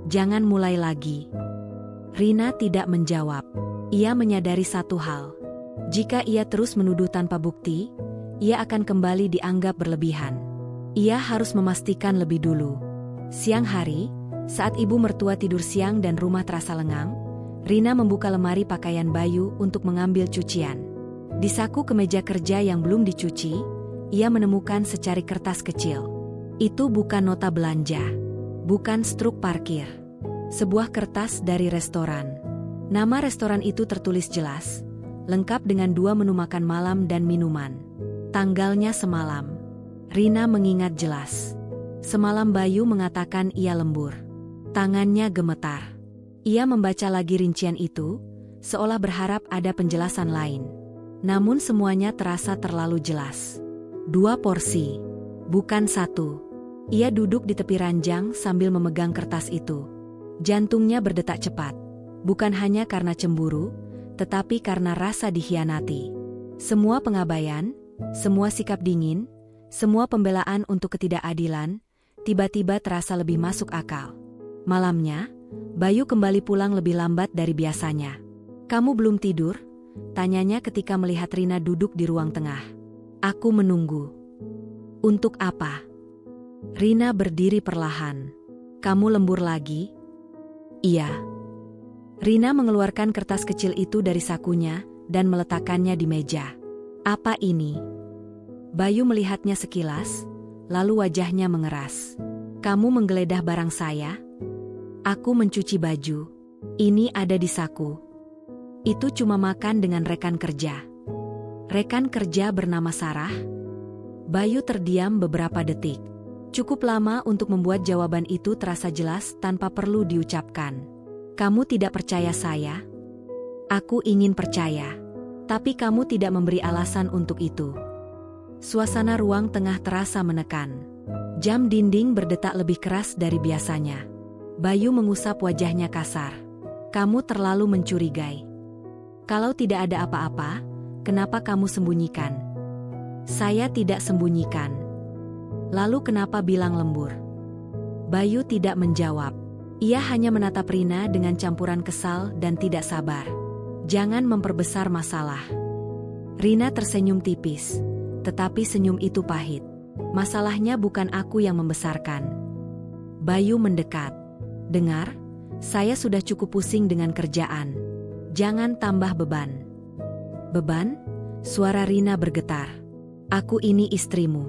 Jangan mulai lagi." Rina tidak menjawab. Ia menyadari satu hal. Jika ia terus menuduh tanpa bukti, ia akan kembali dianggap berlebihan. Ia harus memastikan lebih dulu. Siang hari, saat ibu mertua tidur siang dan rumah terasa lengang, Rina membuka lemari pakaian Bayu untuk mengambil cucian. Di saku kemeja kerja yang belum dicuci, ia menemukan secari kertas kecil. Itu bukan nota belanja, bukan struk parkir. Sebuah kertas dari restoran. Nama restoran itu tertulis jelas, lengkap dengan 2 menu makan malam dan minuman. Tanggalnya semalam. Rina mengingat jelas. Semalam Bayu mengatakan ia lembur. Tangannya gemetar. Ia membaca lagi rincian itu, seolah berharap ada penjelasan lain. Namun semuanya terasa terlalu jelas. 2 porsi, bukan 1. Ia duduk di tepi ranjang sambil memegang kertas itu. Jantungnya berdetak cepat. Bukan hanya karena cemburu, tetapi karena rasa dikhianati. Semua pengabaian, semua sikap dingin, semua pembelaan untuk ketidakadilan, tiba-tiba terasa lebih masuk akal. Malamnya, Bayu kembali pulang lebih lambat dari biasanya. "Kamu belum tidur?" tanyanya ketika melihat Rina duduk di ruang tengah. "Aku menunggu." "Untuk apa?" Rina berdiri perlahan. "Kamu lembur lagi?" "Iya." Rina mengeluarkan kertas kecil itu dari sakunya dan meletakkannya di meja. "Apa ini?" Bayu melihatnya sekilas, lalu wajahnya mengeras. "Kamu menggeledah barang saya?" "Aku mencuci baju. Ini ada di saku." "Itu cuma makan dengan rekan kerja." "Rekan kerja bernama Sarah?" Bayu terdiam beberapa detik. Cukup lama untuk membuat jawaban itu terasa jelas tanpa perlu diucapkan. "Kamu tidak percaya saya?" "Aku ingin percaya. Tapi kamu tidak memberi alasan untuk itu." Suasana ruang tengah terasa menekan. Jam dinding berdetak lebih keras dari biasanya. Bayu mengusap wajahnya kasar. "Kamu terlalu mencurigai. Kalau tidak ada apa-apa, kenapa kamu sembunyikan?" "Saya tidak sembunyikan." "Lalu kenapa bilang lembur?" Bayu tidak menjawab. Ia hanya menatap Rina dengan campuran kesal dan tidak sabar. "Jangan memperbesar masalah." Rina tersenyum tipis, tetapi senyum itu pahit. "Masalahnya bukan aku yang membesarkan." Bayu mendekat. "Dengar, saya sudah cukup pusing dengan kerjaan. Jangan tambah beban." "Beban?" Suara Rina bergetar. "Aku ini istrimu."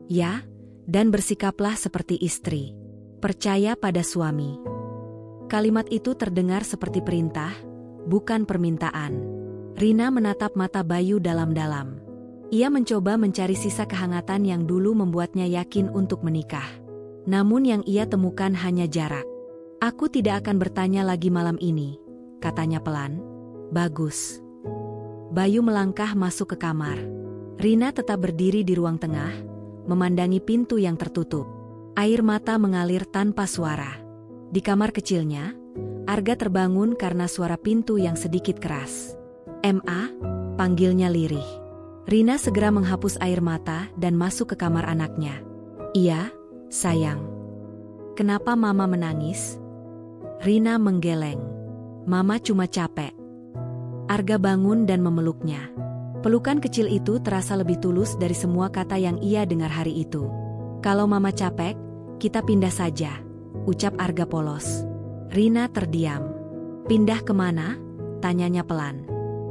"Ya, dan bersikaplah seperti istri. Percaya pada suami." Kalimat itu terdengar seperti perintah, bukan permintaan. Rina menatap mata Bayu dalam-dalam. Ia mencoba mencari sisa kehangatan yang dulu membuatnya yakin untuk menikah. Namun yang ia temukan hanya jarak. "Aku tidak akan bertanya lagi malam ini," katanya pelan. "Bagus." Bayu melangkah masuk ke kamar. Rina tetap berdiri di ruang tengah, memandangi pintu yang tertutup. Air mata mengalir tanpa suara. Di kamar kecilnya, Arga terbangun karena suara pintu yang sedikit keras. "Ma," panggilnya lirih. Rina segera menghapus air mata dan masuk ke kamar anaknya. "Iya, sayang." "Kenapa Mama menangis?" Rina menggeleng. "Mama cuma capek." Arga bangun dan memeluknya. Pelukan kecil itu terasa lebih tulus dari semua kata yang ia dengar hari itu. "Kalau Mama capek, kita pindah saja," ucap Arga polos. Rina terdiam. "Pindah kemana?" tanyanya pelan.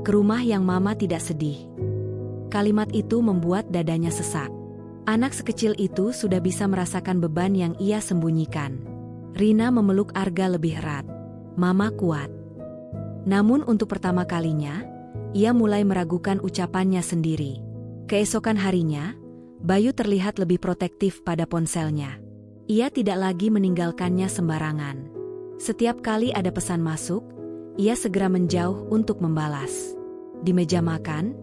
"Ke rumah yang Mama tidak sedih." Kalimat itu membuat dadanya sesak. Anak sekecil itu sudah bisa merasakan beban yang ia sembunyikan. Rina memeluk Arga lebih erat. "Mama kuat." Namun untuk pertama kalinya, ia mulai meragukan ucapannya sendiri. Keesokan harinya, Bayu terlihat lebih protektif pada ponselnya. Ia tidak lagi meninggalkannya sembarangan. Setiap kali ada pesan masuk, ia segera menjauh untuk membalas. Di meja makan,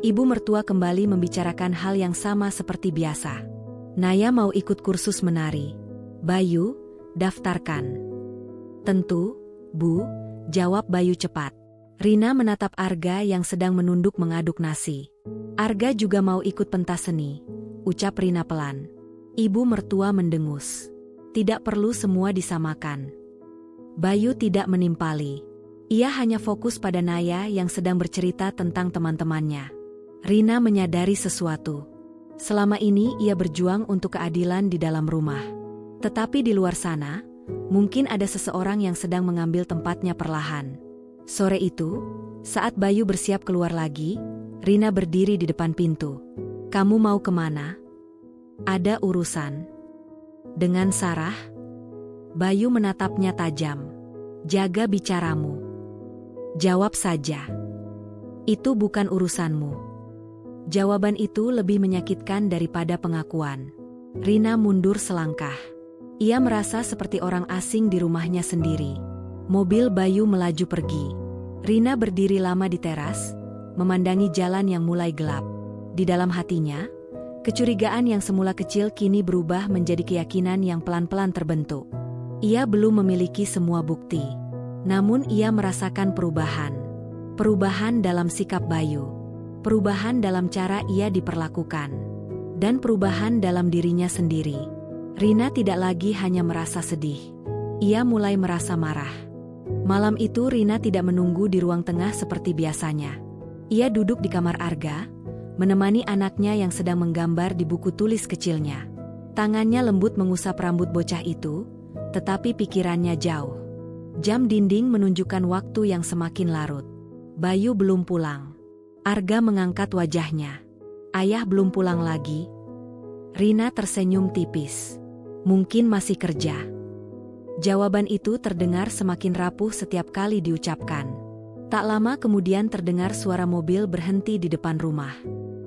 ibu mertua kembali membicarakan hal yang sama seperti biasa. Naya mau ikut kursus menari. Bayu, daftarkan. Tentu, Bu, jawab Bayu cepat. Rina menatap Arga yang sedang menunduk mengaduk nasi. Arga juga mau ikut pentas seni, ucap Rina pelan. Ibu mertua mendengus. Tidak perlu semua disamakan. Bayu tidak menimpali. Ia hanya fokus pada Naya yang sedang bercerita tentang teman-temannya. Rina menyadari sesuatu. Selama ini ia berjuang untuk keadilan di dalam rumah. Tetapi di luar sana, mungkin ada seseorang yang sedang mengambil tempatnya perlahan. Sore itu, saat Bayu bersiap keluar lagi, Rina berdiri di depan pintu. Kamu mau kemana? Ada urusan. Dengan Sarah? Bayu menatapnya tajam. Jaga bicaramu. Jawab saja. Itu bukan urusanmu. Jawaban itu lebih menyakitkan daripada pengakuan. Rina mundur selangkah. Ia merasa seperti orang asing di rumahnya sendiri. Mobil Bayu melaju pergi. Rina berdiri lama di teras, memandangi jalan yang mulai gelap. Di dalam hatinya, kecurigaan yang semula kecil kini berubah menjadi keyakinan yang pelan-pelan terbentuk. Ia belum memiliki semua bukti. Namun ia merasakan perubahan. Perubahan dalam sikap Bayu. Perubahan dalam cara ia diperlakukan. Dan perubahan dalam dirinya sendiri. Rina tidak lagi hanya merasa sedih. Ia mulai merasa marah. Malam itu Rina tidak menunggu di ruang tengah seperti biasanya. Ia duduk di kamar Arga, menemani anaknya yang sedang menggambar di buku tulis kecilnya. Tangannya lembut mengusap rambut bocah itu, tetapi pikirannya jauh. Jam dinding menunjukkan waktu yang semakin larut. Bayu belum pulang. Arga mengangkat wajahnya. Ayah belum pulang lagi. Rina tersenyum tipis. Mungkin masih kerja. Jawaban itu terdengar semakin rapuh setiap kali diucapkan. Tak lama kemudian terdengar suara mobil berhenti di depan rumah.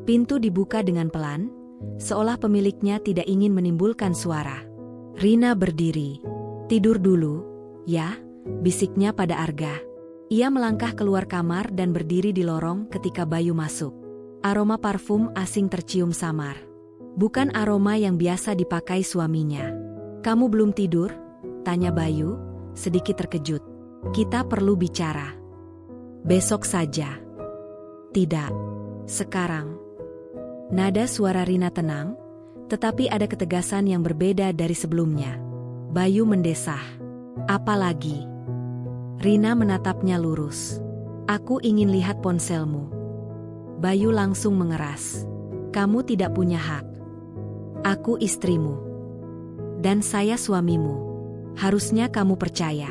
Pintu dibuka dengan pelan, seolah pemiliknya tidak ingin menimbulkan suara. Rina berdiri. Tidur dulu, ya, bisiknya pada Arga. Ia melangkah keluar kamar dan berdiri di lorong ketika Bayu masuk. Aroma parfum asing tercium samar. Bukan aroma yang biasa dipakai suaminya. Kamu belum tidur? Tanya Bayu, sedikit terkejut. Kita perlu bicara. Besok saja. Tidak. Sekarang. Nada suara Rina tenang, tetapi ada ketegasan yang berbeda dari sebelumnya. Bayu mendesah. Apalagi? Rina menatapnya lurus. Aku ingin lihat ponselmu. Bayu langsung mengeras. Kamu tidak punya hak. Aku istrimu. Dan saya suamimu. Harusnya kamu percaya.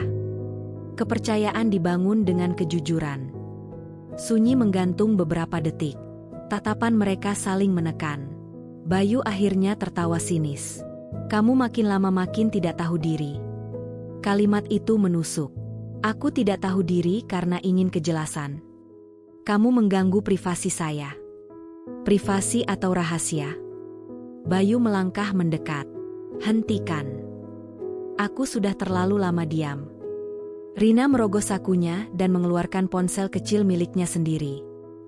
Kepercayaan dibangun dengan kejujuran. Sunyi menggantung beberapa detik. Tatapan mereka saling menekan. Bayu akhirnya tertawa sinis. Kamu makin lama makin tidak tahu diri. Kalimat itu menusuk. Aku tidak tahu diri karena ingin kejelasan. Kamu mengganggu privasi saya. Privasi atau rahasia? Bayu melangkah mendekat. Hentikan. Aku sudah terlalu lama diam. Rina merogoh sakunya dan mengeluarkan ponsel kecil miliknya sendiri.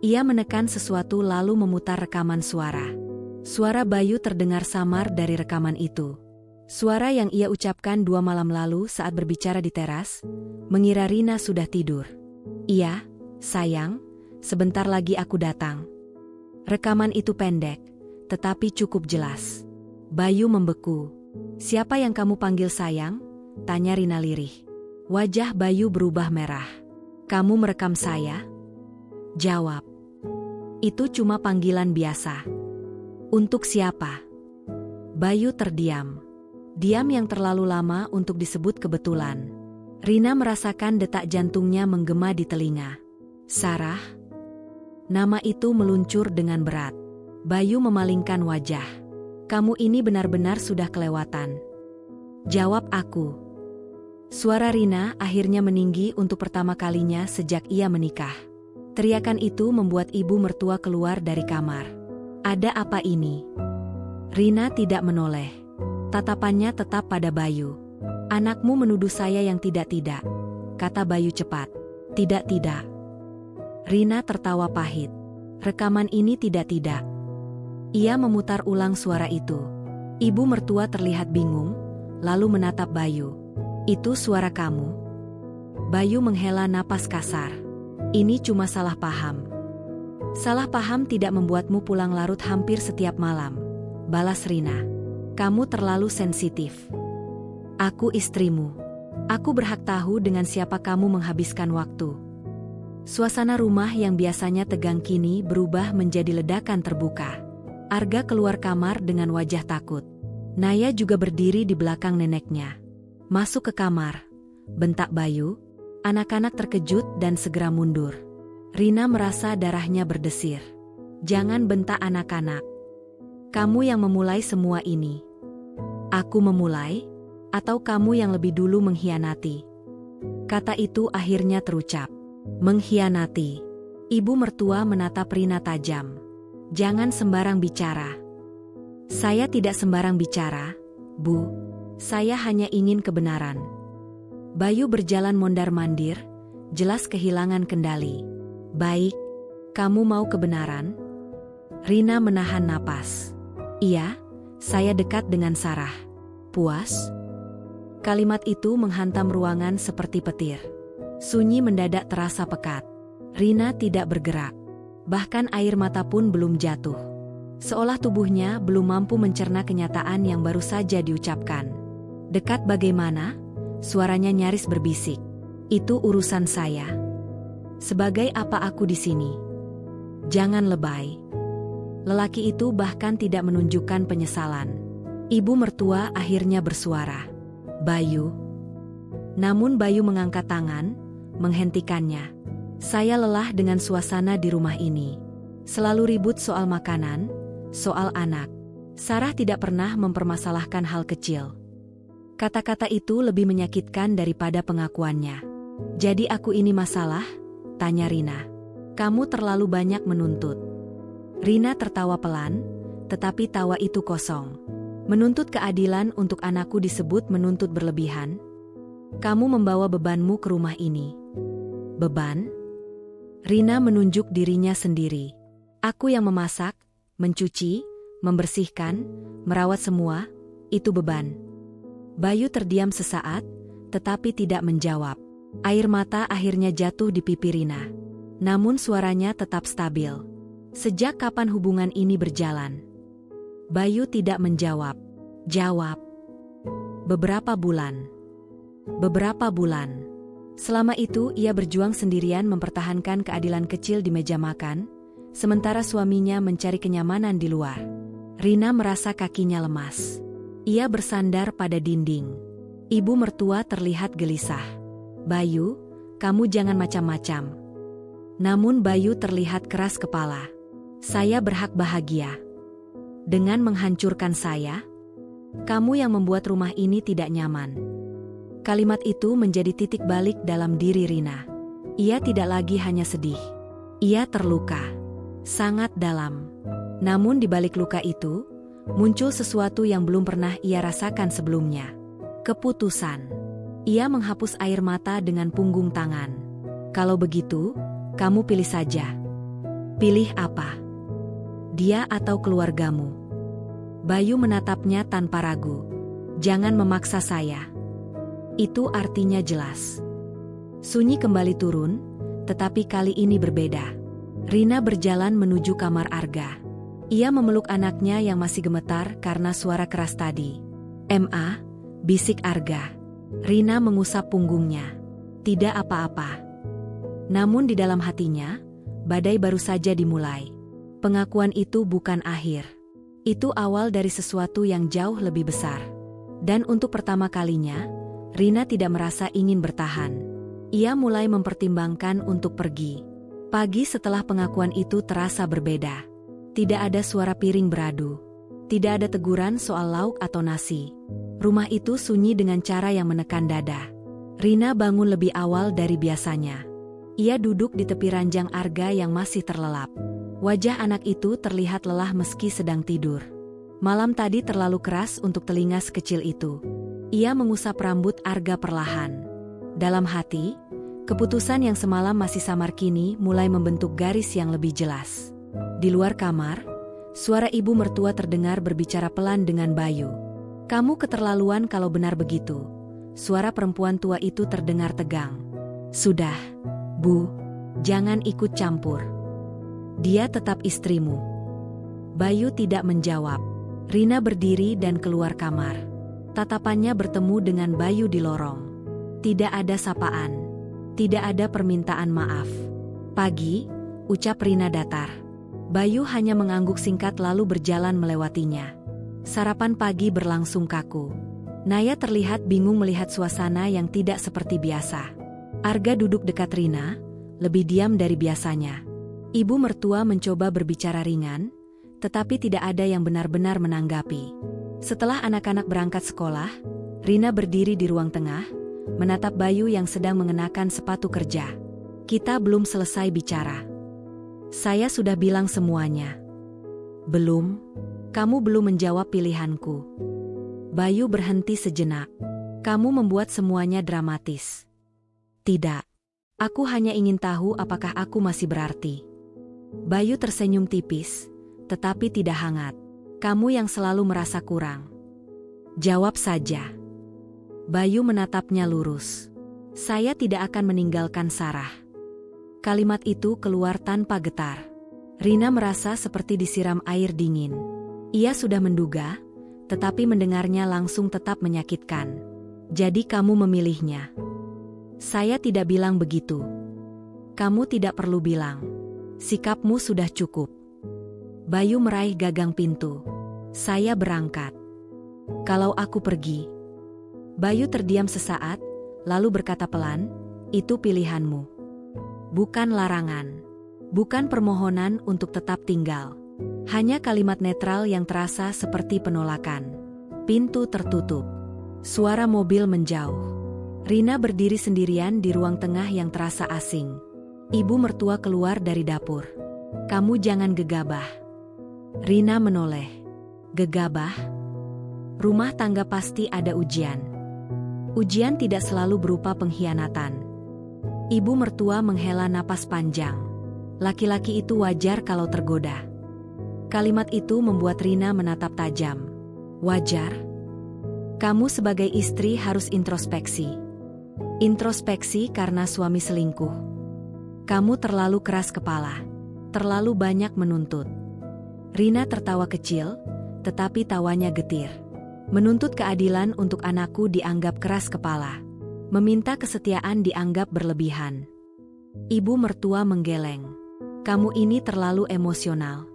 Ia menekan sesuatu lalu memutar rekaman suara. Suara Bayu terdengar samar dari rekaman itu. Suara yang ia ucapkan 2 malam lalu saat berbicara di teras, mengira Rina sudah tidur. Iya, sayang, sebentar lagi aku datang. Rekaman itu pendek, tetapi cukup jelas. Bayu membeku. Siapa yang kamu panggil sayang? Tanya Rina lirih. Wajah Bayu berubah merah. Kamu merekam saya? Jawab. Itu cuma panggilan biasa. Untuk siapa? Bayu terdiam. Diam yang terlalu lama untuk disebut kebetulan. Rina merasakan detak jantungnya menggema di telinga. Sarah? Nama itu meluncur dengan berat. Bayu memalingkan wajah. Kamu ini benar-benar sudah kelewatan. Jawab aku. Suara Rina akhirnya meninggi untuk pertama kalinya sejak ia menikah. Teriakan itu membuat ibu mertua keluar dari kamar. Ada apa ini? Rina tidak menoleh. Tatapannya tetap pada Bayu. Anakmu menuduh saya yang tidak-tidak, kata Bayu cepat. Tidak-tidak. Rina tertawa pahit. Rekaman ini tidak-tidak. Ia memutar ulang suara itu. Ibu mertua terlihat bingung, lalu menatap Bayu. "Itu suara kamu?" Bayu menghela napas kasar. "Ini cuma salah paham." "Salah paham tidak membuatmu pulang larut hampir setiap malam," balas Rina. "Kamu terlalu sensitif. Aku istrimu. Aku berhak tahu dengan siapa kamu menghabiskan waktu." Suasana rumah yang biasanya tegang kini berubah menjadi ledakan terbuka. Arga keluar kamar dengan wajah takut. Naya juga berdiri di belakang neneknya. "Masuk ke kamar," bentak Bayu. Anak-anak terkejut dan segera mundur. Rina merasa darahnya berdesir. "Jangan bentak anak-anak. Kamu yang memulai semua ini." "Aku memulai? Atau kamu yang lebih dulu mengkhianati?" Kata itu akhirnya terucap. "Mengkhianati." Ibu mertua menatap Rina tajam. "Jangan sembarang bicara." "Saya tidak sembarang bicara, Bu. Saya hanya ingin kebenaran." Bayu berjalan mondar-mandir, jelas kehilangan kendali. "Baik, kamu mau kebenaran?" Rina menahan napas. "Iya, saya dekat dengan Sarah." "Puas?" Kalimat itu menghantam ruangan seperti petir. Sunyi mendadak terasa pekat. Rina tidak bergerak. Bahkan air mata pun belum jatuh. Seolah tubuhnya belum mampu mencerna kenyataan yang baru saja diucapkan. "Dekat bagaimana?" Suaranya nyaris berbisik. "Itu urusan saya. Sebagai apa aku di sini?" "Jangan lebay." Lelaki itu bahkan tidak menunjukkan penyesalan. Ibu mertua akhirnya bersuara. "Bayu." Namun Bayu mengangkat tangan, menghentikannya. "Saya lelah dengan suasana di rumah ini. Selalu ribut soal makanan, soal anak. Sarah tidak pernah mempermasalahkan hal kecil." Kata-kata itu lebih menyakitkan daripada pengakuannya. "Jadi aku ini masalah?" tanya Rina. "Kamu terlalu banyak menuntut." Rina tertawa pelan, tetapi tawa itu kosong. "Menuntut keadilan untuk anakku disebut menuntut berlebihan? Kamu membawa bebanmu ke rumah ini." "Beban?" Rina menunjuk dirinya sendiri. "Aku yang memasak, mencuci, membersihkan, merawat semua, itu beban." Bayu terdiam sesaat, tetapi tidak menjawab. Air mata akhirnya jatuh di pipi Rina. Namun suaranya tetap stabil. "Sejak kapan hubungan ini berjalan?" Bayu tidak menjawab. "Jawab." "Beberapa bulan." "Beberapa bulan." Selama itu ia berjuang sendirian mempertahankan keadilan kecil di meja makan, sementara suaminya mencari kenyamanan di luar. Rina merasa kakinya lemas. Ia bersandar pada dinding. Ibu mertua terlihat gelisah. "Bayu, kamu jangan macam-macam." Namun Bayu terlihat keras kepala. "Saya berhak bahagia. Dengan menghancurkan saya, kamu yang membuat rumah ini tidak nyaman." Kalimat itu menjadi titik balik dalam diri Rina. Ia tidak lagi hanya sedih. Ia terluka. Sangat dalam. Namun di balik luka itu, muncul sesuatu yang belum pernah ia rasakan sebelumnya. Keputusan. Ia menghapus air mata dengan punggung tangan. "Kalau begitu, kamu pilih saja." "Pilih apa? Dia atau keluargamu?" Bayu menatapnya tanpa ragu. "Jangan memaksa saya." Itu artinya jelas. Sunyi kembali turun, tetapi kali ini berbeda. Rina berjalan menuju kamar Arga. Ia memeluk anaknya yang masih gemetar karena suara keras tadi. "Ma," bisik Arga. Rina mengusap punggungnya. "Tidak apa-apa." Namun di dalam hatinya, badai baru saja dimulai. Pengakuan itu bukan akhir. Itu awal dari sesuatu yang jauh lebih besar. Dan untuk pertama kalinya, Rina tidak merasa ingin bertahan. Ia mulai mempertimbangkan untuk pergi. Pagi setelah pengakuan itu terasa berbeda. Tidak ada suara piring beradu. Tidak ada teguran soal lauk atau nasi. Rumah itu sunyi dengan cara yang menekan dada. Rina bangun lebih awal dari biasanya. Ia duduk di tepi ranjang Arga yang masih terlelap. Wajah anak itu terlihat lelah meski sedang tidur. Malam tadi terlalu keras untuk telinga sekecil itu. Ia mengusap rambut Arga perlahan. Dalam hati, keputusan yang semalam masih samar kini mulai membentuk garis yang lebih jelas. Di luar kamar, suara ibu mertua terdengar berbicara pelan dengan Bayu. Kamu keterlaluan kalau benar begitu. Suara perempuan tua itu terdengar tegang. Sudah, Bu, jangan ikut campur. Dia tetap istrimu. Bayu tidak menjawab. Rina berdiri dan keluar kamar. Tatapannya bertemu dengan Bayu di lorong. Tidak ada sapaan. Tidak ada permintaan maaf. Pagi, ucap Rina datar. Bayu hanya mengangguk singkat lalu berjalan melewatinya. Sarapan pagi berlangsung kaku. Naya terlihat bingung melihat suasana yang tidak seperti biasa. Arga duduk dekat Rina, lebih diam dari biasanya. Ibu mertua mencoba berbicara ringan, tetapi tidak ada yang benar-benar menanggapi. Setelah anak-anak berangkat sekolah, Rina berdiri di ruang tengah, menatap Bayu yang sedang mengenakan sepatu kerja. Kita belum selesai bicara. Saya sudah bilang semuanya. Belum? Kamu belum menjawab pilihanku. Bayu berhenti sejenak. Kamu membuat semuanya dramatis. Tidak. Aku hanya ingin tahu apakah aku masih berarti. Bayu tersenyum tipis, tetapi tidak hangat. Kamu yang selalu merasa kurang. Jawab saja. Bayu menatapnya lurus. Saya tidak akan meninggalkan Sarah. Kalimat itu keluar tanpa getar. Rina merasa seperti disiram air dingin. Ia sudah menduga, tetapi mendengarnya langsung tetap menyakitkan. Jadi kamu memilihnya. Saya tidak bilang begitu. Kamu tidak perlu bilang. Sikapmu sudah cukup. Bayu meraih gagang pintu. Saya berangkat. Kalau aku pergi. Bayu terdiam sesaat, lalu berkata pelan, itu pilihanmu. Bukan larangan. Bukan permohonan untuk tetap tinggal. Hanya kalimat netral yang terasa seperti penolakan. Pintu tertutup. Suara mobil menjauh. Rina berdiri sendirian di ruang tengah yang terasa asing. Ibu mertua keluar dari dapur. Kamu jangan gegabah. Rina menoleh. Gegabah? Rumah tangga pasti ada ujian. Ujian tidak selalu berupa pengkhianatan. Ibu mertua menghela napas panjang. Laki-laki itu wajar kalau tergoda. Kalimat itu membuat Rina menatap tajam. Wajar? Kamu sebagai istri harus introspeksi. Introspeksi karena suami selingkuh. Kamu terlalu keras kepala. Terlalu banyak menuntut. Rina tertawa kecil, tetapi tawanya getir. Menuntut keadilan untuk anakku dianggap keras kepala. Meminta kesetiaan dianggap berlebihan. Ibu mertua menggeleng. Kamu ini terlalu emosional.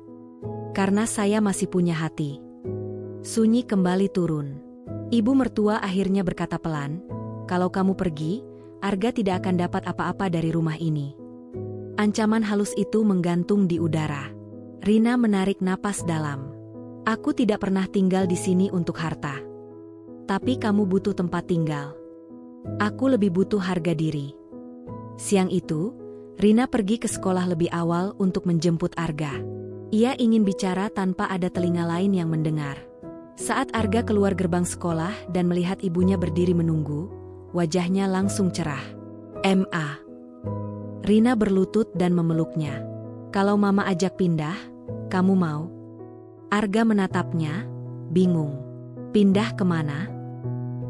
Karena saya masih punya hati. Sunyi kembali turun. Ibu mertua akhirnya berkata pelan, kalau kamu pergi, Arga tidak akan dapat apa-apa dari rumah ini. Ancaman halus itu menggantung di udara. Rina menarik napas dalam. Aku tidak pernah tinggal di sini untuk harta. Tapi kamu butuh tempat tinggal. Aku lebih butuh harga diri. Siang itu, Rina pergi ke sekolah lebih awal untuk menjemput Arga. Ia ingin bicara tanpa ada telinga lain yang mendengar. Saat Arga keluar gerbang sekolah dan melihat ibunya berdiri menunggu, wajahnya langsung cerah. Ma. Rina berlutut dan memeluknya. Kalau mama ajak pindah, kamu mau? Arga menatapnya, bingung. Pindah kemana?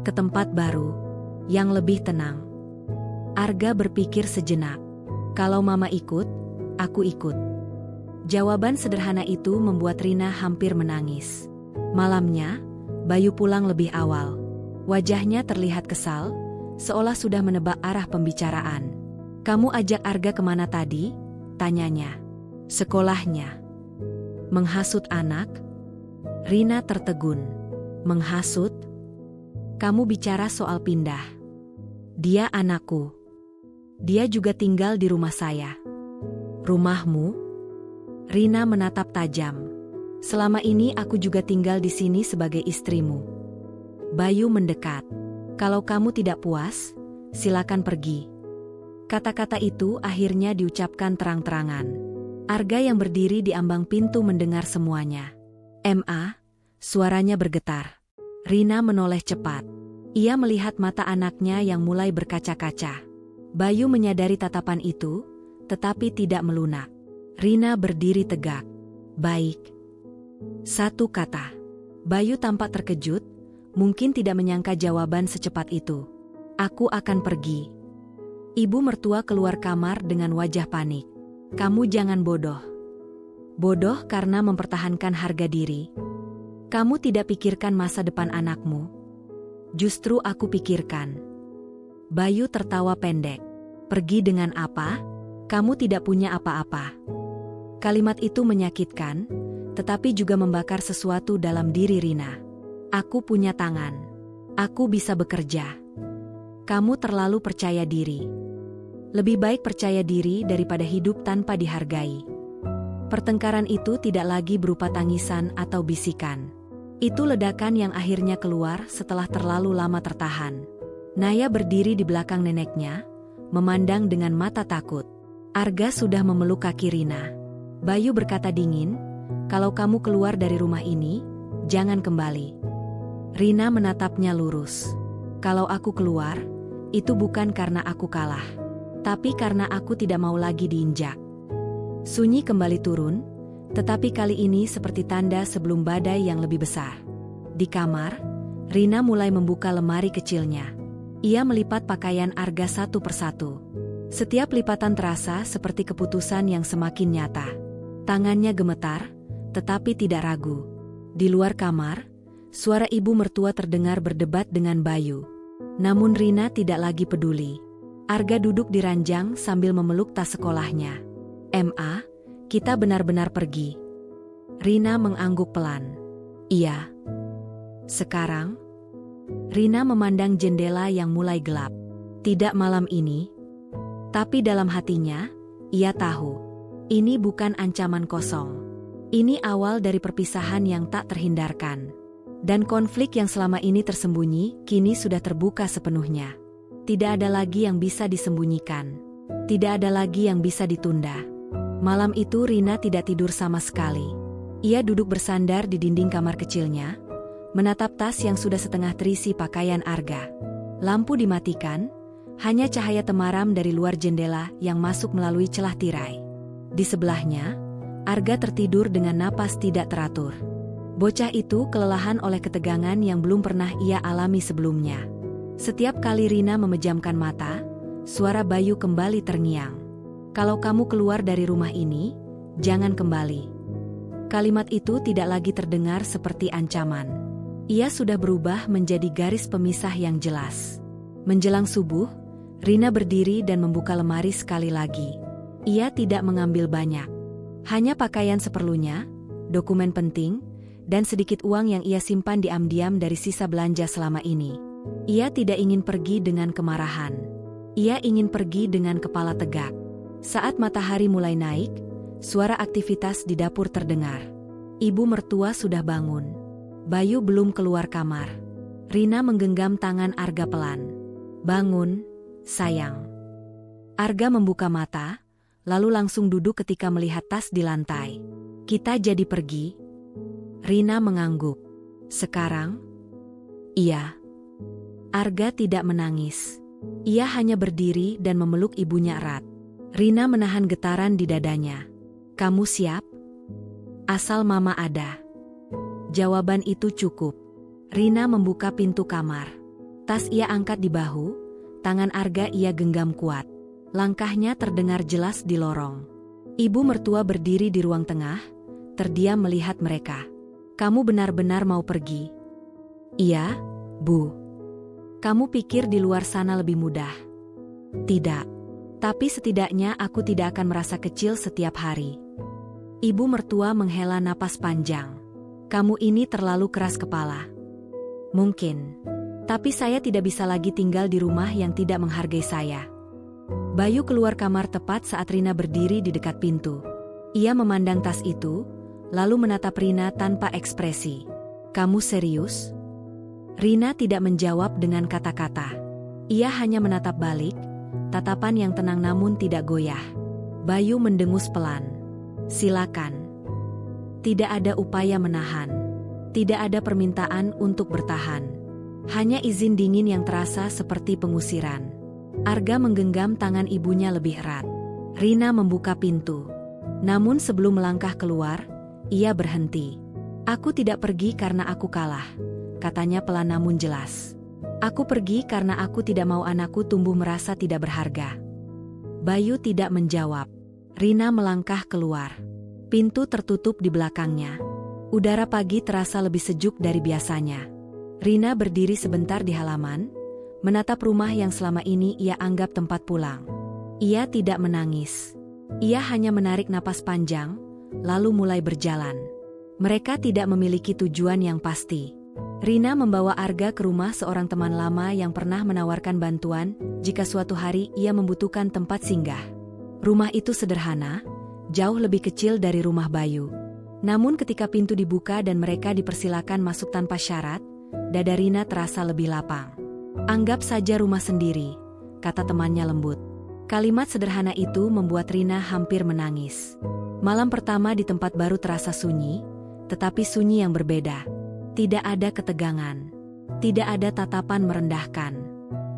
Ke tempat baru, yang lebih tenang. Arga berpikir sejenak. Kalau mama ikut, aku ikut. Jawaban sederhana itu membuat Rina hampir menangis. Malamnya, Bayu pulang lebih awal. Wajahnya terlihat kesal, seolah sudah menebak arah pembicaraan. Kamu ajak Arga kemana tadi? Tanyanya. Sekolahnya. Menghasut anak? Rina tertegun. Menghasut? Kamu bicara soal pindah. Dia anakku. Dia juga tinggal di rumah saya. Rumahmu? Rina menatap tajam. Selama ini aku juga tinggal di sini sebagai istrimu. Bayu mendekat. Kalau kamu tidak puas, silakan pergi. Kata-kata itu akhirnya diucapkan terang-terangan. Arga yang berdiri di ambang pintu mendengar semuanya. Ma, suaranya bergetar. Rina menoleh cepat. Ia melihat mata anaknya yang mulai berkaca-kaca. Bayu menyadari tatapan itu, tetapi tidak melunak. Rina berdiri tegak. Baik. Satu kata. Bayu tampak terkejut, mungkin tidak menyangka jawaban secepat itu. Aku akan pergi. Ibu mertua keluar kamar dengan wajah panik. Kamu jangan bodoh. Bodoh karena mempertahankan harga diri. Kamu tidak pikirkan masa depan anakmu. Justru aku pikirkan. Bayu tertawa pendek. Pergi dengan apa? Kamu tidak punya apa-apa. Kalimat itu menyakitkan, tetapi juga membakar sesuatu dalam diri Rina. Aku punya tangan. Aku bisa bekerja. Kamu terlalu percaya diri. Lebih baik percaya diri daripada hidup tanpa dihargai. Pertengkaran itu tidak lagi berupa tangisan atau bisikan. Itu ledakan yang akhirnya keluar setelah terlalu lama tertahan. Naya berdiri di belakang neneknya, memandang dengan mata takut. Arga sudah memeluk kaki Rina. Bayu berkata dingin, kalau kamu keluar dari rumah ini, jangan kembali. Rina menatapnya lurus. Kalau aku keluar, itu bukan karena aku kalah, tapi karena aku tidak mau lagi diinjak. Sunyi kembali turun, tetapi kali ini seperti tanda sebelum badai yang lebih besar. Di kamar, Rina mulai membuka lemari kecilnya. Ia melipat pakaian Arga satu persatu. Setiap lipatan terasa seperti keputusan yang semakin nyata. Tangannya gemetar, tetapi tidak ragu. Di luar kamar, suara ibu mertua terdengar berdebat dengan Bayu. Namun Rina tidak lagi peduli. Arga duduk di ranjang sambil memeluk tas sekolahnya. "Ma, kita benar-benar pergi." Rina mengangguk pelan. "Iya." Sekarang? Rina memandang jendela yang mulai gelap. Tidak malam ini. Tapi dalam hatinya, ia tahu. Ini bukan ancaman kosong. Ini awal dari perpisahan yang tak terhindarkan. Dan konflik yang selama ini tersembunyi, kini sudah terbuka sepenuhnya. Tidak ada lagi yang bisa disembunyikan. Tidak ada lagi yang bisa ditunda. Malam itu Rina tidak tidur sama sekali. Ia duduk bersandar di dinding kamar kecilnya, menatap tas yang sudah setengah terisi pakaian Arga. Lampu dimatikan, hanya cahaya temaram dari luar jendela yang masuk melalui celah tirai. Di sebelahnya, Arga tertidur dengan napas tidak teratur. Bocah itu kelelahan oleh ketegangan yang belum pernah ia alami sebelumnya. Setiap kali Rina memejamkan mata, suara Bayu kembali terngiang. "Kalau kamu keluar dari rumah ini, jangan kembali." Kalimat itu tidak lagi terdengar seperti ancaman. Ia sudah berubah menjadi garis pemisah yang jelas. Menjelang subuh, Rina berdiri dan membuka lemari sekali lagi. Ia tidak mengambil banyak. Hanya pakaian seperlunya, dokumen penting, dan sedikit uang yang ia simpan diam-diam dari sisa belanja selama ini. Ia tidak ingin pergi dengan kemarahan. Ia ingin pergi dengan kepala tegak. Saat matahari mulai naik, suara aktivitas di dapur terdengar. Ibu mertua sudah bangun. Bayu belum keluar kamar. Rina menggenggam tangan Arga pelan. "Bangun, sayang." Arga membuka mata, lalu langsung duduk ketika melihat tas di lantai. "Kita jadi pergi?" Rina mengangguk. "Sekarang?" "Iya." Arga tidak menangis. Ia hanya berdiri dan memeluk ibunya erat. Rina menahan getaran di dadanya. "Kamu siap? Asal mama ada." Jawaban itu cukup. Rina membuka pintu kamar. Tas ia angkat di bahu, tangan Arga ia genggam kuat. Langkahnya terdengar jelas di lorong. Ibu mertua berdiri di ruang tengah, terdiam melihat mereka. "Kamu benar-benar mau pergi?" "Iya, Bu." "Kamu pikir di luar sana lebih mudah?" "Tidak. Tapi setidaknya aku tidak akan merasa kecil setiap hari." Ibu mertua menghela napas panjang. "Kamu ini terlalu keras kepala." "Mungkin. Tapi saya tidak bisa lagi tinggal di rumah yang tidak menghargai saya." Bayu keluar kamar tepat saat Rina berdiri di dekat pintu. Ia memandang tas itu, lalu menatap Rina tanpa ekspresi. "Kamu serius?" Rina tidak menjawab dengan kata-kata. Ia hanya menatap balik, tatapan yang tenang namun tidak goyah. Bayu mendengus pelan. "Silakan." Tidak ada upaya menahan. Tidak ada permintaan untuk bertahan. Hanya izin dingin yang terasa seperti pengusiran. Arga menggenggam tangan ibunya lebih erat. Rina membuka pintu. Namun sebelum melangkah keluar, ia berhenti. "Aku tidak pergi karena aku kalah. katanya pelan namun jelas. Aku pergi karena aku tidak mau anakku tumbuh merasa tidak berharga. Bayu tidak menjawab. Rina melangkah keluar. Pintu tertutup di belakangnya. Udara pagi terasa lebih sejuk dari biasanya. Rina berdiri sebentar di halaman, menatap rumah yang selama ini ia anggap tempat pulang. Ia tidak menangis. Ia hanya menarik napas panjang, lalu mulai berjalan. Mereka tidak memiliki tujuan yang pasti. Rina membawa Arga ke rumah seorang teman lama yang pernah menawarkan bantuan jika suatu hari ia membutuhkan tempat singgah. Rumah itu sederhana, jauh lebih kecil dari rumah Bayu. Namun ketika pintu dibuka dan mereka dipersilakan masuk tanpa syarat, dada Rina terasa lebih lapang. Anggap saja rumah sendiri, kata temannya lembut. Kalimat sederhana itu membuat Rina hampir menangis. Malam pertama di tempat baru terasa sunyi, tetapi sunyi yang berbeda. Tidak ada ketegangan. Tidak ada tatapan merendahkan.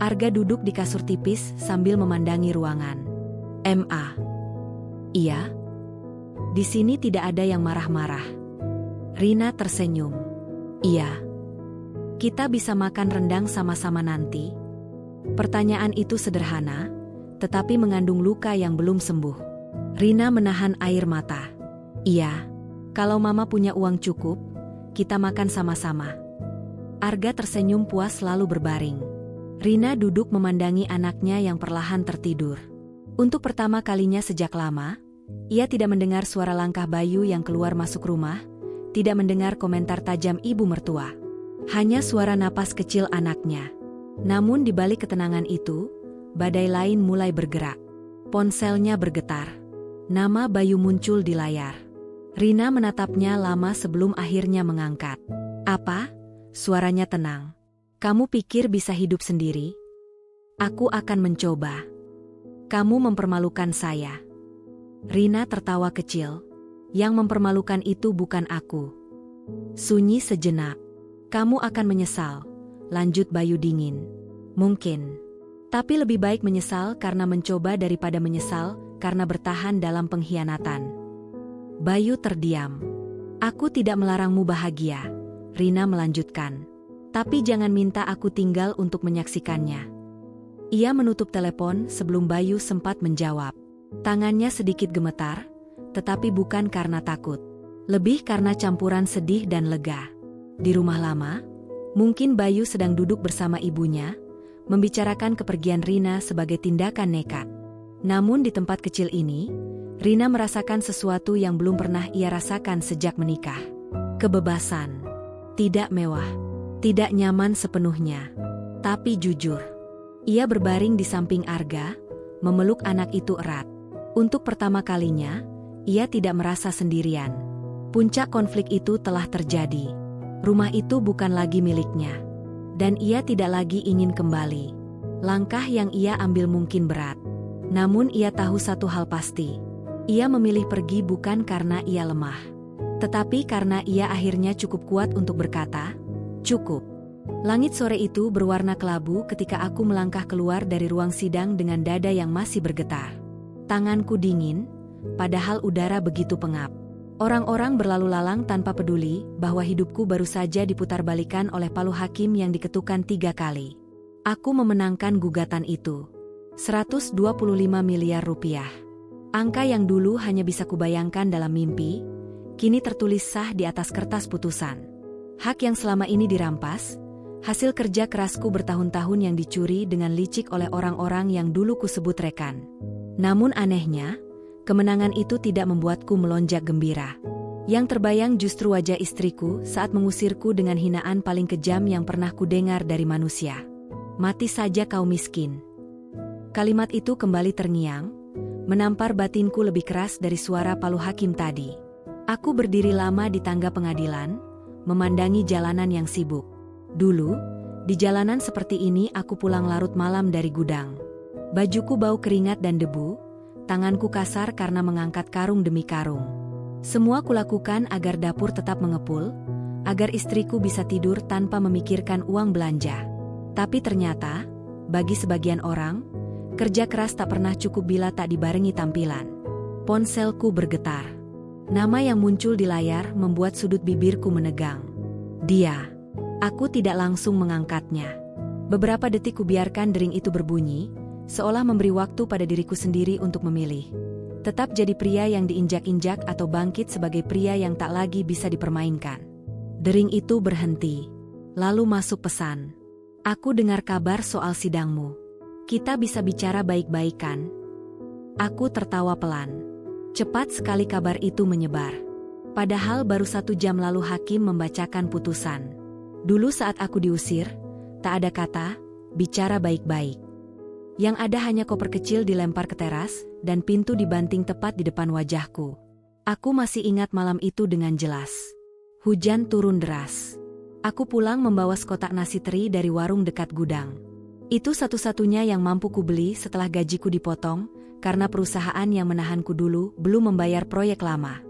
Arga duduk di kasur tipis sambil memandangi ruangan. "Ma." "Iya?" "Di sini tidak ada yang marah-marah." Rina tersenyum. "Iya." "Kita bisa makan rendang sama-sama nanti?" Pertanyaan itu sederhana, tetapi mengandung luka yang belum sembuh. Rina menahan air mata. "Iya. Kalau Mama punya uang cukup, kita makan sama-sama." Arga tersenyum puas lalu berbaring. Rina duduk memandangi anaknya yang perlahan tertidur. Untuk pertama kalinya sejak lama, ia tidak mendengar suara langkah Bayu yang keluar masuk rumah, tidak mendengar komentar tajam ibu mertua. Hanya suara napas kecil anaknya. Namun di balik ketenangan itu, badai lain mulai bergerak. Ponselnya bergetar. Nama Bayu muncul di layar. Rina menatapnya lama sebelum akhirnya mengangkat. "Apa?" Suaranya tenang. "Kamu pikir bisa hidup sendiri? Aku akan mencoba." "Kamu mempermalukan saya." Rina tertawa kecil. "Yang mempermalukan itu bukan aku." Sunyi sejenak. "Kamu akan menyesal," lanjut Bayu dingin. "Mungkin. Tapi lebih baik menyesal karena mencoba daripada menyesal karena bertahan dalam pengkhianatan." Bayu terdiam. "Aku tidak melarangmu bahagia," Rina melanjutkan. "Tapi jangan minta aku tinggal untuk menyaksikannya." Ia menutup telepon sebelum Bayu sempat menjawab. Tangannya sedikit gemetar, tetapi bukan karena takut. Lebih karena campuran sedih dan lega. Di rumah lama, mungkin Bayu sedang duduk bersama ibunya, membicarakan kepergian Rina sebagai tindakan nekat. Namun di tempat kecil ini, Rina merasakan sesuatu yang belum pernah ia rasakan sejak menikah. Kebebasan. Tidak mewah. Tidak nyaman sepenuhnya. Tapi jujur. Ia berbaring di samping Arga, memeluk anak itu erat. Untuk pertama kalinya, ia tidak merasa sendirian. Puncak konflik itu telah terjadi. Rumah itu bukan lagi miliknya. Dan ia tidak lagi ingin kembali. Langkah yang ia ambil mungkin berat. Namun ia tahu satu hal pasti. Ia memilih pergi bukan karena ia lemah. Tetapi karena ia akhirnya cukup kuat untuk berkata, "Cukup." Langit sore itu berwarna kelabu ketika aku melangkah keluar dari ruang sidang dengan dada yang masih bergetar. Tanganku dingin, padahal udara begitu pengap. Orang-orang berlalu lalang tanpa peduli bahwa hidupku baru saja diputarbalikan oleh palu hakim yang diketukkan 3 kali. Aku memenangkan gugatan itu. 125 miliar rupiah. Angka yang dulu hanya bisa kubayangkan dalam mimpi, kini tertulis sah di atas kertas putusan. Hak yang selama ini dirampas, hasil kerja kerasku bertahun-tahun yang dicuri dengan licik oleh orang-orang yang dulu kusebut rekan. Namun anehnya, kemenangan itu tidak membuatku melonjak gembira. Yang terbayang justru wajah istriku saat mengusirku dengan hinaan paling kejam yang pernah kudengar dari manusia. "Mati saja kau miskin." Kalimat itu kembali terngiang, menampar batinku lebih keras dari suara palu hakim tadi. Aku berdiri lama di tangga pengadilan, memandangi jalanan yang sibuk. Dulu, di jalanan seperti ini aku pulang larut malam dari gudang. Bajuku bau keringat dan debu, tanganku kasar karena mengangkat karung demi karung. Semua kulakukan agar dapur tetap mengepul, agar istriku bisa tidur tanpa memikirkan uang belanja. Tapi ternyata, bagi sebagian orang, kerja keras tak pernah cukup bila tak dibarengi tampilan. Ponselku bergetar. Nama yang muncul di layar membuat sudut bibirku menegang. Dia. Aku tidak langsung mengangkatnya. Beberapa detik kubiarkan dering itu berbunyi, seolah memberi waktu pada diriku sendiri untuk memilih. Tetap jadi pria yang diinjak-injak atau bangkit sebagai pria yang tak lagi bisa dipermainkan. Dering itu berhenti. Lalu masuk pesan. Aku dengar kabar soal sidangmu. Kita bisa bicara baik-baik kan? Aku tertawa pelan. Cepat sekali kabar itu menyebar. Padahal baru 1 jam lalu hakim membacakan putusan. Dulu saat aku diusir, tak ada kata, bicara baik-baik. Yang ada hanya koper kecil dilempar ke teras, dan pintu dibanting tepat di depan wajahku. Aku masih ingat malam itu dengan jelas. Hujan turun deras. Aku pulang membawa sekotak nasi teri dari warung dekat gudang. Itu satu-satunya yang mampu kubeli setelah gajiku dipotong, karena perusahaan yang menahanku dulu belum membayar proyek lama.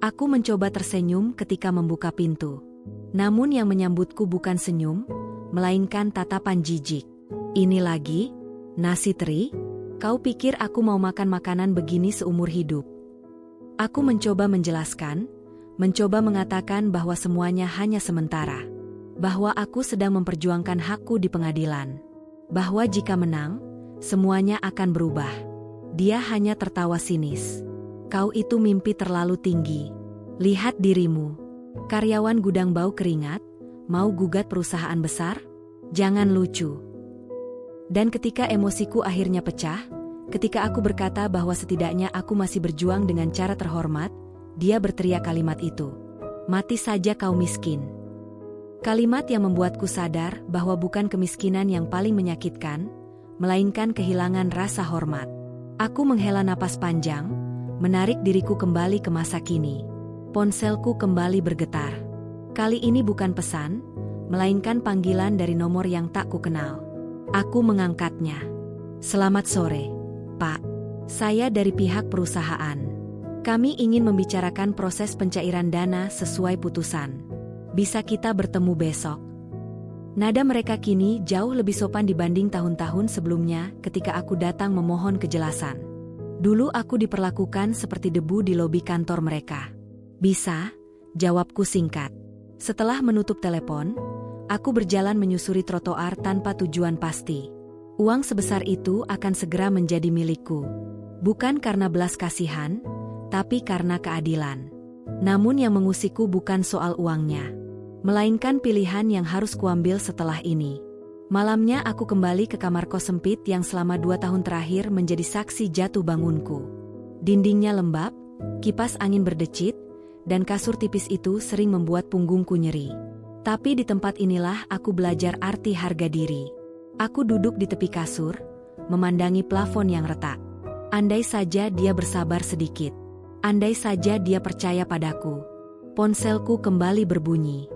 Aku mencoba tersenyum ketika membuka pintu. Namun yang menyambutku bukan senyum, melainkan tatapan jijik. Ini lagi? Nasi teri? Kau pikir aku mau makan makanan begini seumur hidup? Aku mencoba menjelaskan, mencoba mengatakan bahwa semuanya hanya sementara. Bahwa aku sedang memperjuangkan hakku di pengadilan. Bahwa jika menang, semuanya akan berubah. Dia hanya tertawa sinis. Kau itu mimpi terlalu tinggi. Lihat dirimu. Karyawan gudang bau keringat, mau gugat perusahaan besar? Jangan lucu. Dan ketika emosiku akhirnya pecah, ketika aku berkata bahwa setidaknya aku masih berjuang dengan cara terhormat, dia berteriak kalimat itu. Mati saja kau miskin. Kalimat yang membuatku sadar bahwa bukan kemiskinan yang paling menyakitkan, melainkan kehilangan rasa hormat. Aku menghela napas panjang, menarik diriku kembali ke masa kini. Ponselku kembali bergetar. Kali ini bukan pesan, melainkan panggilan dari nomor yang tak kukenal. Aku mengangkatnya. Selamat sore, Pak. Saya dari pihak perusahaan. Kami ingin membicarakan proses pencairan dana sesuai putusan. Bisa kita bertemu besok? Nada mereka kini jauh lebih sopan dibanding tahun-tahun sebelumnya ketika aku datang memohon kejelasan. Dulu aku diperlakukan seperti debu di lobi kantor mereka. Bisa, jawabku singkat. Setelah menutup telepon, aku berjalan menyusuri trotoar tanpa tujuan pasti. Uang sebesar itu akan segera menjadi milikku. Bukan karena belas kasihan, tapi karena keadilan. Namun yang mengusikku bukan soal uangnya, melainkan pilihan yang harus kuambil setelah ini. Malamnya aku kembali ke kamar kos sempit yang selama 2 tahun terakhir menjadi saksi jatuh bangunku. Dindingnya lembab, kipas angin berdecit, dan kasur tipis itu sering membuat punggungku nyeri. Tapi di tempat inilah aku belajar arti harga diri. Aku duduk di tepi kasur, memandangi plafon yang retak. Andai saja dia bersabar sedikit. Andai saja dia percaya padaku. Ponselku kembali berbunyi.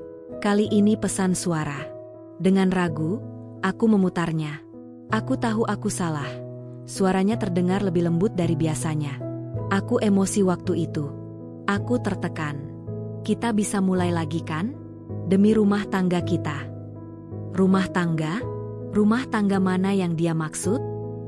Kali ini pesan suara. Dengan ragu, aku memutarnya. Aku tahu aku salah. Suaranya terdengar lebih lembut dari biasanya. Aku emosi waktu itu. Aku tertekan. Kita bisa mulai lagi kan? Demi rumah tangga kita. Rumah tangga? Rumah tangga mana yang dia maksud?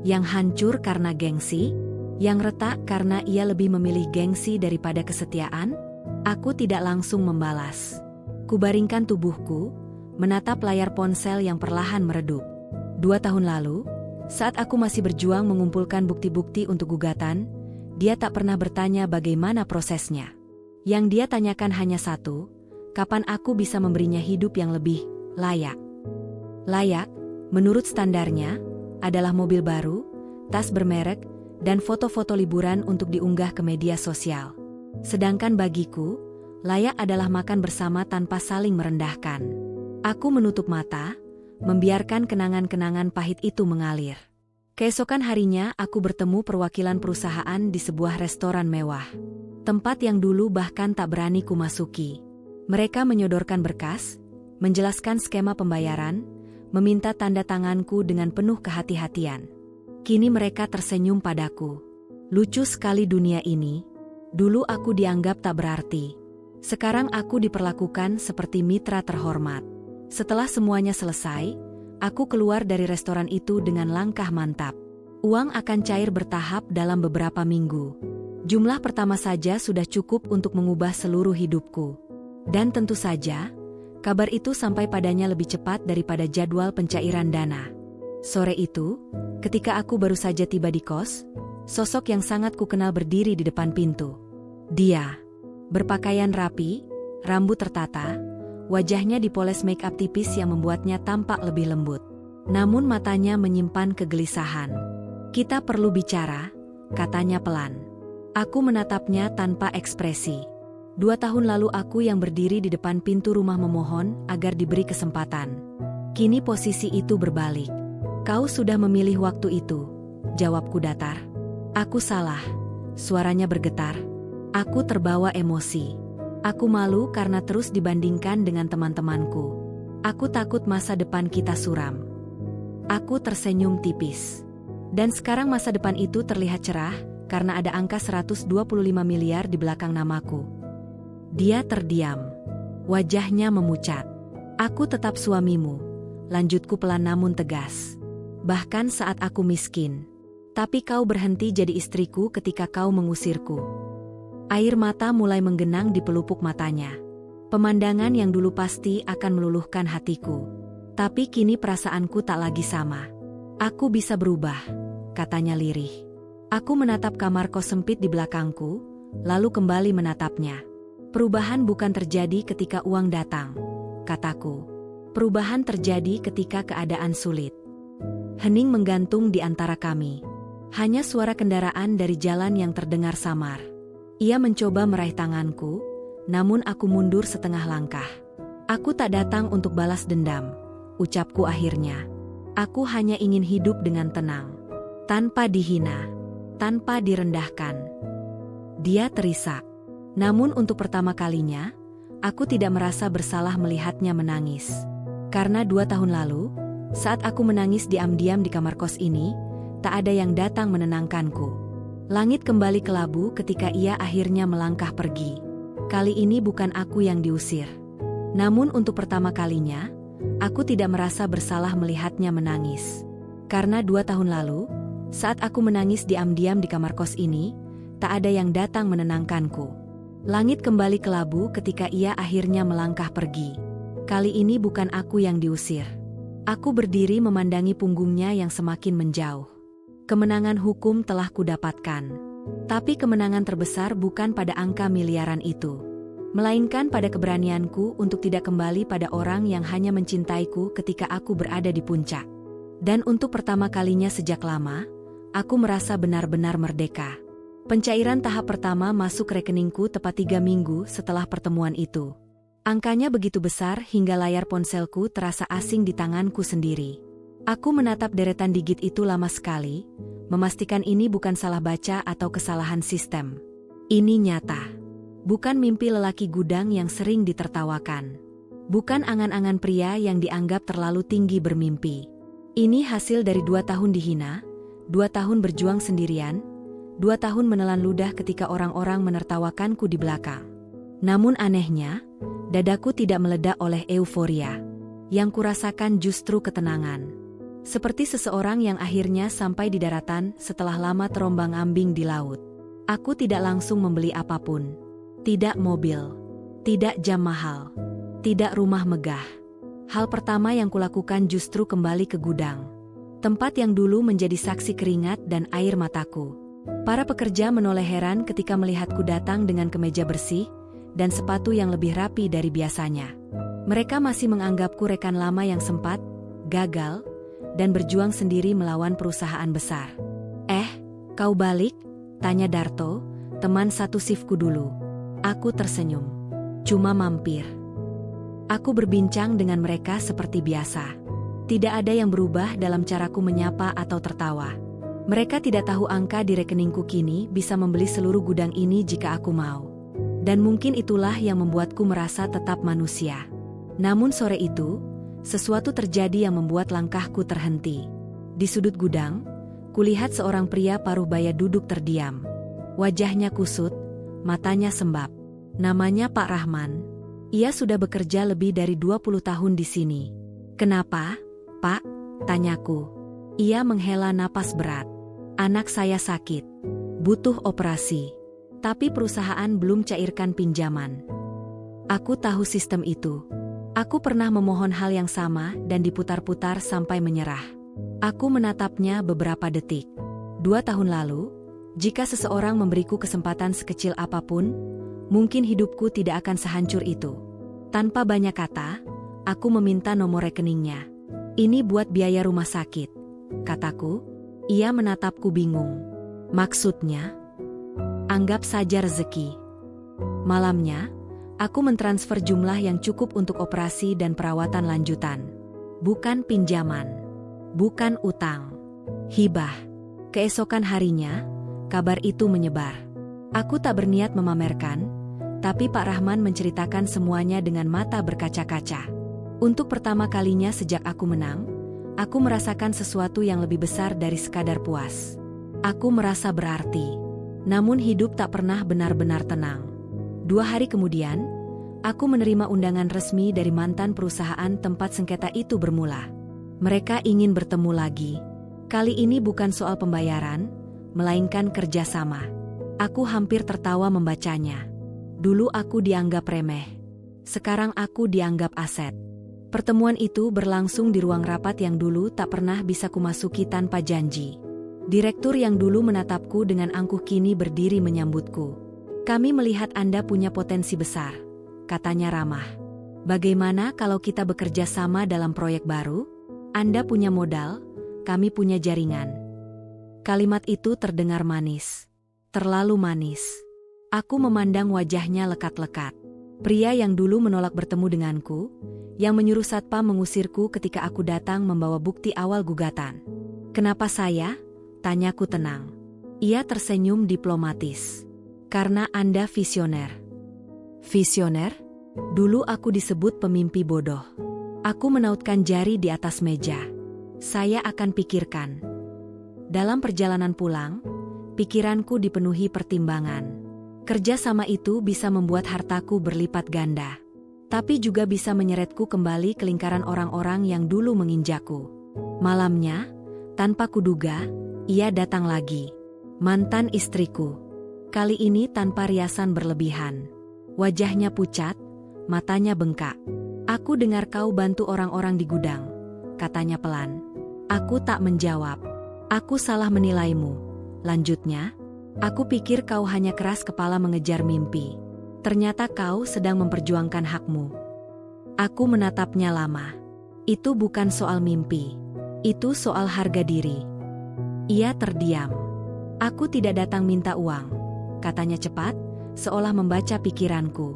Yang hancur karena gengsi? Yang retak karena ia lebih memilih gengsi daripada kesetiaan? Aku tidak langsung membalas. Kubaringkan tubuhku, menatap layar ponsel yang perlahan meredup. 2 tahun lalu, saat aku masih berjuang mengumpulkan bukti-bukti untuk gugatan, dia tak pernah bertanya bagaimana prosesnya. Yang dia tanyakan hanya satu, kapan aku bisa memberinya hidup yang lebih layak. Layak, menurut standarnya, adalah mobil baru, tas bermerek, dan foto-foto liburan untuk diunggah ke media sosial. Sedangkan bagiku, layak adalah makan bersama tanpa saling merendahkan. Aku menutup mata, membiarkan kenangan-kenangan pahit itu mengalir. Keesokan harinya aku bertemu perwakilan perusahaan di sebuah restoran mewah. Tempat yang dulu bahkan tak berani kumasuki. Mereka menyodorkan berkas, menjelaskan skema pembayaran, meminta tanda tanganku dengan penuh kehati-hatian. Kini mereka tersenyum padaku. Lucu sekali dunia ini. Dulu aku dianggap tak berarti. Sekarang aku diperlakukan seperti mitra terhormat. Setelah semuanya selesai, aku keluar dari restoran itu dengan langkah mantap. Uang akan cair bertahap dalam beberapa minggu. Jumlah pertama saja sudah cukup untuk mengubah seluruh hidupku. Dan tentu saja, Kabar itu sampai padanya lebih cepat daripada jadwal pencairan dana. Sore itu, ketika aku baru saja tiba di kos, sosok yang sangat kukenal berdiri di depan pintu. Dia berpakaian rapi, rambut tertata, wajahnya dipoles make up tipis yang membuatnya tampak lebih lembut. Namun matanya menyimpan kegelisahan. "Kita perlu bicara," katanya pelan. Aku menatapnya tanpa ekspresi. 2 tahun lalu aku yang berdiri di depan pintu rumah memohon agar diberi kesempatan. Kini posisi itu berbalik. "Kau sudah memilih waktu itu," jawabku datar. "Aku salah." Suaranya bergetar. Aku terbawa emosi. Aku malu karena terus dibandingkan dengan teman-temanku. Aku takut masa depan kita suram. Aku tersenyum tipis. Dan sekarang masa depan itu terlihat cerah karena ada angka 125 miliar di belakang namaku. Dia terdiam. Wajahnya memucat. "Aku tetap suamimu," lanjutku pelan namun tegas. "Bahkan saat aku miskin. Tapi kau berhenti jadi istriku ketika kau mengusirku." Air mata mulai menggenang di pelupuk matanya. Pemandangan yang dulu pasti akan meluluhkan hatiku. Tapi kini perasaanku tak lagi sama. "Aku bisa berubah," katanya lirih. Aku menatap kamar kos sempit di belakangku, lalu kembali menatapnya. "Perubahan bukan terjadi ketika uang datang," kataku. "Perubahan terjadi ketika keadaan sulit." Hening menggantung di antara kami. Hanya suara kendaraan dari jalan yang terdengar samar. Ia mencoba meraih tanganku, namun aku mundur setengah langkah. "Aku tak datang untuk balas dendam," ucapku akhirnya. "Aku hanya ingin hidup dengan tenang. Tanpa dihina. Tanpa direndahkan." Dia terisak. Namun untuk pertama kalinya, aku tidak merasa bersalah melihatnya menangis. Karena 2 tahun lalu, saat aku menangis diam-diam di kamar kos ini, tak ada yang datang menenangkanku. Langit kembali kelabu ketika ia akhirnya melangkah pergi. Kali ini bukan aku yang diusir. Namun untuk pertama kalinya, aku tidak merasa bersalah melihatnya menangis. Karena 2 tahun lalu, saat aku menangis diam-diam di kamar kos ini, tak ada yang datang menenangkanku. Langit kembali kelabu ketika ia akhirnya melangkah pergi. Kali ini bukan aku yang diusir. Aku berdiri memandangi punggungnya yang semakin menjauh. Kemenangan hukum telah kudapatkan. Tapi kemenangan terbesar bukan pada angka miliaran itu, melainkan pada keberanianku untuk tidak kembali pada orang yang hanya mencintaiku ketika aku berada di puncak. Dan untuk pertama kalinya sejak lama, aku merasa benar-benar merdeka. Pencairan tahap pertama masuk rekeningku tepat 3 minggu setelah pertemuan itu. Angkanya begitu besar hingga layar ponselku terasa asing di tanganku sendiri. Aku menatap deretan digit itu lama sekali, memastikan ini bukan salah baca atau kesalahan sistem. Ini nyata. Bukan mimpi lelaki gudang yang sering ditertawakan. Bukan angan-angan pria yang dianggap terlalu tinggi bermimpi. Ini hasil dari 2 tahun dihina, 2 tahun berjuang sendirian, 2 tahun menelan ludah ketika orang-orang menertawakanku di belakang. Namun anehnya, dadaku tidak meledak oleh euforia. Yang kurasakan justru ketenangan. Seperti seseorang yang akhirnya sampai di daratan setelah lama terombang-ambing di laut. Aku tidak langsung membeli apapun. Tidak mobil. Tidak jam mahal. Tidak rumah megah. Hal pertama yang kulakukan justru kembali ke gudang. Tempat yang dulu menjadi saksi keringat dan air mataku. Para pekerja menoleh heran ketika melihatku datang dengan kemeja bersih dan sepatu yang lebih rapi dari biasanya. Mereka masih menganggapku rekan lama yang sempat, gagal, dan berjuang sendiri melawan perusahaan besar. Kau balik?" tanya Darto, teman satu shiftku dulu. Aku tersenyum. "Cuma mampir." Aku berbincang dengan mereka seperti biasa. Tidak ada yang berubah dalam caraku menyapa atau tertawa. Mereka tidak tahu angka di rekeningku kini bisa membeli seluruh gudang ini jika aku mau. Dan mungkin itulah yang membuatku merasa tetap manusia. Namun sore itu, sesuatu terjadi yang membuat langkahku terhenti. Di sudut gudang, kulihat seorang pria paruh baya duduk terdiam. Wajahnya kusut, matanya sembab. Namanya Pak Rahman. Ia sudah bekerja lebih dari 20 tahun di sini. "Kenapa, Pak?" tanyaku. Ia menghela napas berat. "Anak saya sakit. Butuh operasi. Tapi perusahaan belum cairkan pinjaman." Aku tahu sistem itu. Aku pernah memohon hal yang sama dan diputar-putar sampai menyerah. Aku menatapnya beberapa detik. 2 tahun lalu, jika seseorang memberiku kesempatan sekecil apapun, mungkin hidupku tidak akan sehancur itu. Tanpa banyak kata, aku meminta nomor rekeningnya. Ini buat biaya rumah sakit, kataku. Ia menatapku bingung. Maksudnya? Anggap saja rezeki. Malamnya, aku mentransfer jumlah yang cukup untuk operasi dan perawatan lanjutan. Bukan pinjaman. Bukan utang. Hibah. Keesokan harinya, kabar itu menyebar. Aku tak berniat memamerkan, tapi Pak Rahman menceritakan semuanya dengan mata berkaca-kaca. Untuk pertama kalinya sejak aku menang, aku merasakan sesuatu yang lebih besar dari sekadar puas. Aku merasa berarti. Namun hidup tak pernah benar-benar tenang. 2 hari kemudian, aku menerima undangan resmi dari mantan perusahaan tempat sengketa itu bermula. Mereka ingin bertemu lagi. Kali ini bukan soal pembayaran, melainkan kerjasama. Aku hampir tertawa membacanya. Dulu aku dianggap remeh. Sekarang aku dianggap aset. Pertemuan itu berlangsung di ruang rapat yang dulu tak pernah bisa kumasuki tanpa janji. Direktur yang dulu menatapku dengan angkuh kini berdiri menyambutku. Kami melihat Anda punya potensi besar, katanya ramah. Bagaimana kalau kita bekerja sama dalam proyek baru? Anda punya modal, kami punya jaringan. Kalimat itu terdengar manis. Terlalu manis. Aku memandang wajahnya lekat-lekat. Pria yang dulu menolak bertemu denganku, yang menyuruh satpam mengusirku ketika aku datang membawa bukti awal gugatan. Kenapa saya? Tanyaku tenang. Ia tersenyum diplomatis. Karena Anda visioner. Visioner? Dulu aku disebut pemimpi bodoh. Aku menautkan jari di atas meja. Saya akan pikirkan. Dalam perjalanan pulang, pikiranku dipenuhi pertimbangan. Kerja sama itu bisa membuat hartaku berlipat ganda. Tapi juga bisa menyeretku kembali ke lingkaran orang-orang yang dulu menginjakku. Malamnya, tanpa kuduga, ia datang lagi. Mantan istriku. Kali ini tanpa riasan berlebihan. Wajahnya pucat, matanya bengkak. Aku dengar kau bantu orang-orang di gudang, katanya pelan. Aku tak menjawab. Aku salah menilaimu. Lanjutnya, aku pikir kau hanya keras kepala mengejar mimpi. Ternyata kau sedang memperjuangkan hakmu. Aku menatapnya lama. Itu bukan soal mimpi. Itu soal harga diri. Ia terdiam. Aku tidak datang minta uang, katanya cepat, seolah membaca pikiranku.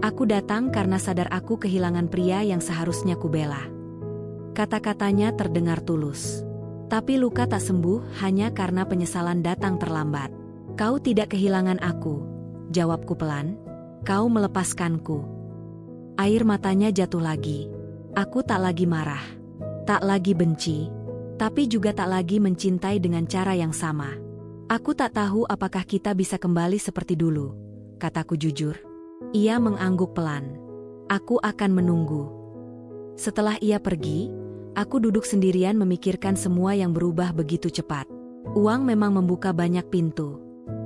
Aku datang karena sadar aku kehilangan pria yang seharusnya kubela. Kata-katanya terdengar tulus. Tapi luka tak sembuh hanya karena penyesalan datang terlambat. Kau tidak kehilangan aku, jawabku pelan. Kau melepaskanku. Air matanya jatuh lagi. Aku tak lagi marah. Tak lagi benci. Tapi juga tak lagi mencintai dengan cara yang sama. Aku tak tahu apakah kita bisa kembali seperti dulu, kataku jujur. Ia mengangguk pelan. Aku akan menunggu. Setelah ia pergi, aku duduk sendirian memikirkan semua yang berubah begitu cepat. Uang memang membuka banyak pintu.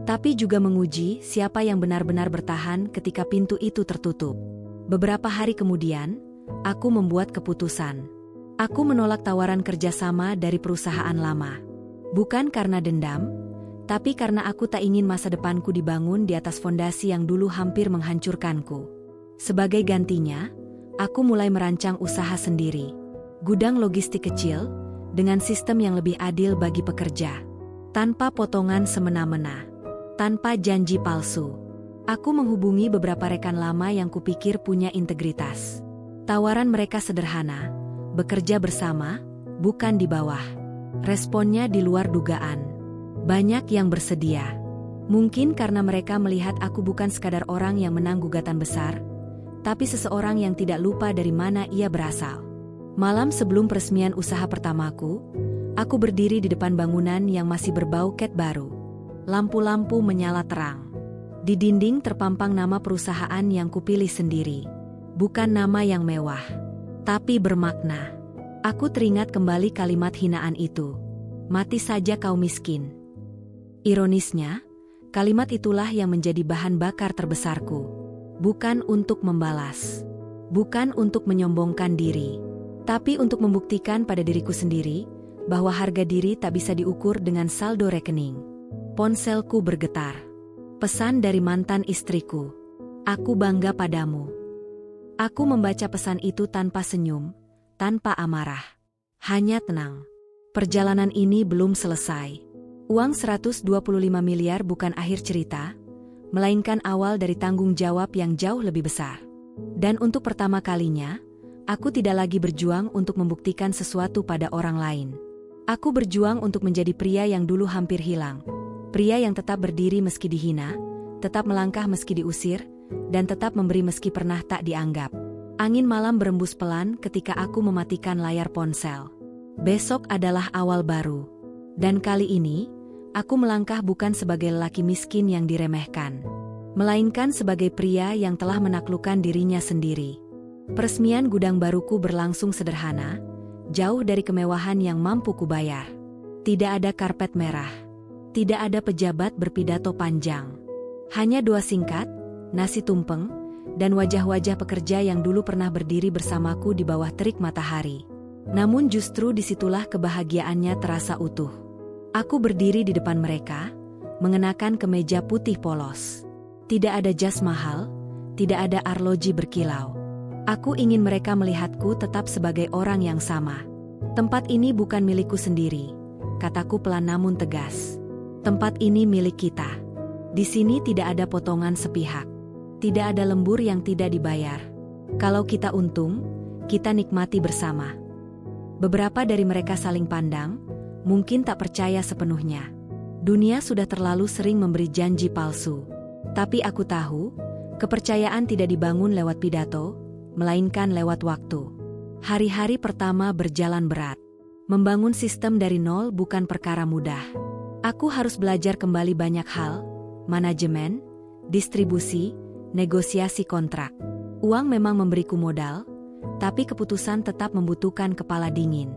Tapi juga menguji siapa yang benar-benar bertahan ketika pintu itu tertutup. Beberapa hari kemudian, aku membuat keputusan. Aku menolak tawaran kerjasama dari perusahaan lama. Bukan karena dendam, tapi karena aku tak ingin masa depanku dibangun di atas fondasi yang dulu hampir menghancurkanku. Sebagai gantinya, aku mulai merancang usaha sendiri. Gudang logistik kecil, dengan sistem yang lebih adil bagi pekerja. Tanpa potongan semena-mena. Tanpa janji palsu. Aku menghubungi beberapa rekan lama yang kupikir punya integritas. Tawaran mereka sederhana, bekerja bersama, bukan di bawah. Responnya di luar dugaan. Banyak yang bersedia. Mungkin karena mereka melihat aku bukan sekadar orang yang menang gugatan besar, tapi seseorang yang tidak lupa dari mana ia berasal. Malam sebelum peresmian usaha pertamaku, aku berdiri di depan bangunan yang masih berbau cat baru. Lampu-lampu menyala terang. Di dinding terpampang nama perusahaan yang kupilih sendiri. Bukan nama yang mewah, tapi bermakna. Aku teringat kembali kalimat hinaan itu. Mati saja kau miskin. Ironisnya, kalimat itulah yang menjadi bahan bakar terbesarku. Bukan untuk membalas, Bukan untuk menyombongkan diri, tapi untuk membuktikan pada diriku sendiri bahwa harga diri tak bisa diukur dengan saldo rekening. Ponselku bergetar. Pesan dari mantan istriku. Aku bangga padamu. Aku membaca pesan itu tanpa senyum, tanpa amarah. Hanya tenang. Perjalanan ini belum selesai. Uang 125 miliar bukan akhir cerita, melainkan awal dari tanggung jawab yang jauh lebih besar. Dan untuk pertama kalinya, aku tidak lagi berjuang untuk membuktikan sesuatu pada orang lain. Aku berjuang untuk menjadi pria yang dulu hampir hilang. Pria yang tetap berdiri meski dihina, tetap melangkah meski diusir, dan tetap memberi meski pernah tak dianggap. Angin malam berembus pelan ketika aku mematikan layar ponsel. Besok adalah awal baru. Dan kali ini, aku melangkah bukan sebagai lelaki miskin yang diremehkan, melainkan sebagai pria yang telah menaklukkan dirinya sendiri. Peresmian gudang baruku berlangsung sederhana, jauh dari kemewahan yang mampu kubayar. Tidak ada karpet merah. Tidak ada pejabat berpidato panjang. Hanya doa singkat, nasi tumpeng, dan wajah-wajah pekerja yang dulu pernah berdiri bersamaku di bawah terik matahari. Namun justru disitulah kebahagiaannya terasa utuh. Aku berdiri di depan mereka, mengenakan kemeja putih polos. Tidak ada jas mahal, tidak ada arloji berkilau. Aku ingin mereka melihatku tetap sebagai orang yang sama. Tempat ini bukan milikku sendiri, kataku pelan namun tegas. Tempat ini milik kita. Di sini tidak ada potongan sepihak. Tidak ada lembur yang tidak dibayar. Kalau kita untung, kita nikmati bersama. Beberapa dari mereka saling pandang, mungkin tak percaya sepenuhnya. Dunia sudah terlalu sering memberi janji palsu. Tapi aku tahu, kepercayaan tidak dibangun lewat pidato, melainkan lewat waktu. Hari-hari pertama berjalan berat. Membangun sistem dari nol bukan perkara mudah. Aku harus belajar kembali banyak hal, manajemen, distribusi, negosiasi kontrak. Uang memang memberiku modal, tapi keputusan tetap membutuhkan kepala dingin.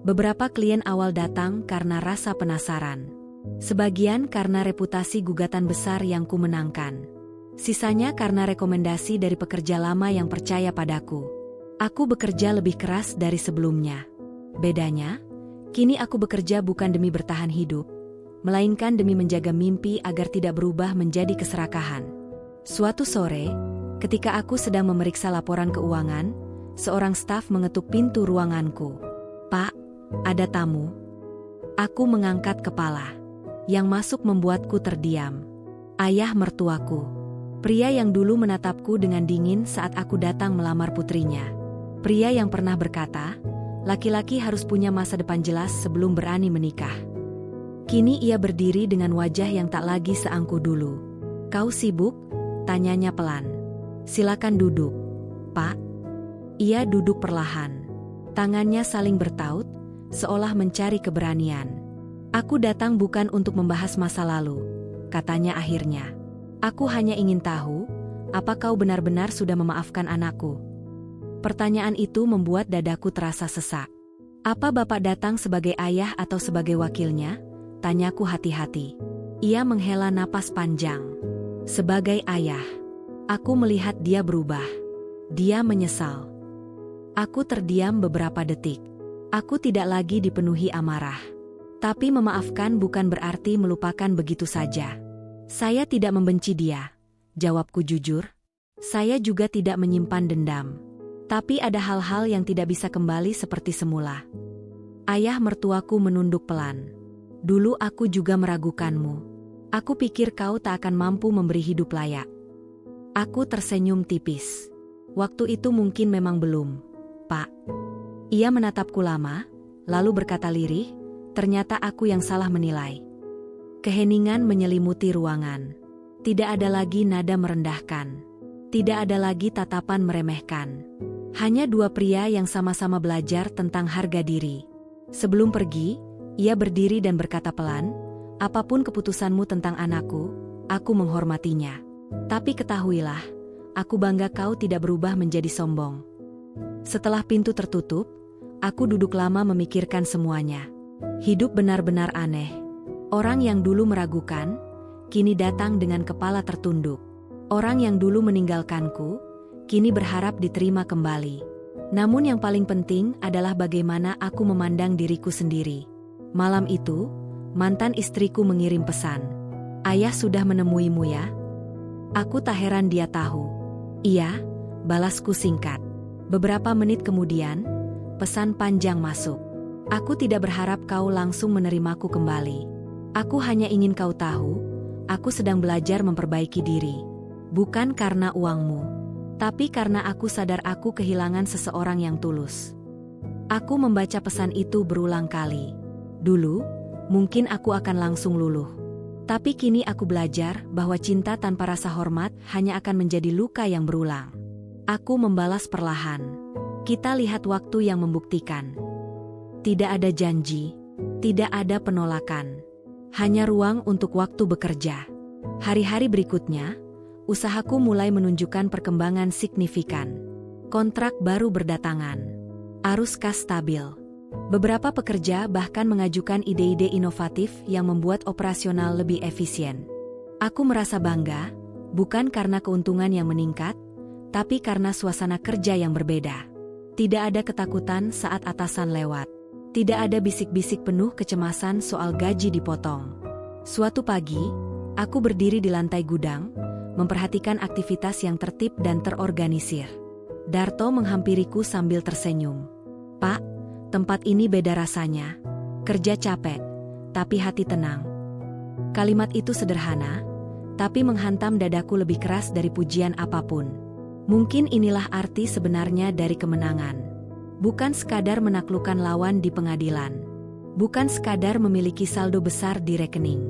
Beberapa klien awal datang karena rasa penasaran. Sebagian karena reputasi gugatan besar yang kumenangkan. Sisanya karena rekomendasi dari pekerja lama yang percaya padaku. Aku bekerja lebih keras dari sebelumnya. Bedanya, kini aku bekerja bukan demi bertahan hidup, melainkan demi menjaga mimpi agar tidak berubah menjadi keserakahan. Suatu sore, ketika aku sedang memeriksa laporan keuangan, seorang staf mengetuk pintu ruanganku. "Pak, ada tamu." Aku mengangkat kepala. Yang masuk membuatku terdiam. Ayah mertuaku. Pria yang dulu menatapku dengan dingin saat aku datang melamar putrinya. Pria yang pernah berkata, laki-laki harus punya masa depan jelas sebelum berani menikah. Kini ia berdiri dengan wajah yang tak lagi seangkuh dulu. "Kau sibuk?" tanyanya pelan. "Silakan duduk, Pak." Ia duduk perlahan. Tangannya saling bertaut, seolah mencari keberanian. "Aku datang bukan untuk membahas masa lalu," katanya akhirnya. "Aku hanya ingin tahu, apa kau benar-benar sudah memaafkan anakku?" Pertanyaan itu membuat dadaku terasa sesak. "Apa Bapak datang sebagai ayah atau sebagai wakilnya?" tanyaku hati-hati. Ia menghela napas panjang. "Sebagai ayah." Aku melihat dia berubah. Dia menyesal. Aku terdiam beberapa detik. Aku tidak lagi dipenuhi amarah. Tapi memaafkan bukan berarti melupakan begitu saja. "Saya tidak membenci dia," jawabku jujur. "Saya juga tidak menyimpan dendam. Tapi ada hal-hal yang tidak bisa kembali seperti semula." Ayah mertuaku menunduk pelan. "Dulu aku juga meragukanmu. Aku pikir kau tak akan mampu memberi hidup layak." Aku tersenyum tipis. "Waktu itu mungkin memang belum, Pak." Ia menatapku lama, lalu berkata lirih, "Ternyata aku yang salah menilai." Keheningan menyelimuti ruangan. Tidak ada lagi nada merendahkan. Tidak ada lagi tatapan meremehkan. Hanya dua pria yang sama-sama belajar tentang harga diri. Sebelum pergi, ia berdiri dan berkata pelan, "Apapun keputusanmu tentang anakku, aku menghormatinya. Tapi ketahuilah, aku bangga kau tidak berubah menjadi sombong." Setelah pintu tertutup, aku duduk lama memikirkan semuanya. Hidup benar-benar aneh. Orang yang dulu meragukan, kini datang dengan kepala tertunduk. Orang yang dulu meninggalkanku, kini berharap diterima kembali. Namun yang paling penting adalah bagaimana aku memandang diriku sendiri. Malam itu, mantan istriku mengirim pesan. "Ayah sudah menemuimu ya?" Aku tak heran dia tahu. "Iya," balasku singkat. Beberapa menit kemudian, pesan panjang masuk. "Aku tidak berharap kau langsung menerimaku kembali. Aku hanya ingin kau tahu, aku sedang belajar memperbaiki diri. Bukan karena uangmu, tapi karena aku sadar aku kehilangan seseorang yang tulus." Aku membaca pesan itu berulang kali. Dulu, mungkin aku akan langsung luluh. Tapi kini aku belajar bahwa cinta tanpa rasa hormat hanya akan menjadi luka yang berulang. Aku membalas perlahan. Kita lihat waktu yang membuktikan. Tidak ada janji, tidak ada penolakan. Hanya ruang untuk waktu bekerja. Hari-hari berikutnya, usahaku mulai menunjukkan perkembangan signifikan. Kontrak baru berdatangan. Arus kas stabil. Beberapa pekerja bahkan mengajukan ide-ide inovatif yang membuat operasional lebih efisien. Aku merasa bangga, bukan karena keuntungan yang meningkat, tapi karena suasana kerja yang berbeda. Tidak ada ketakutan saat atasan lewat. Tidak ada bisik-bisik penuh kecemasan soal gaji dipotong. Suatu pagi, aku berdiri di lantai gudang, memperhatikan aktivitas yang tertib dan terorganisir. Darto menghampiriku sambil tersenyum. "Pak, tempat ini beda rasanya. Kerja capek, tapi hati tenang." Kalimat itu sederhana, tapi menghantam dadaku lebih keras dari pujian apapun. Mungkin inilah arti sebenarnya dari kemenangan. Bukan sekadar menaklukkan lawan di pengadilan. Bukan sekadar memiliki saldo besar di rekening.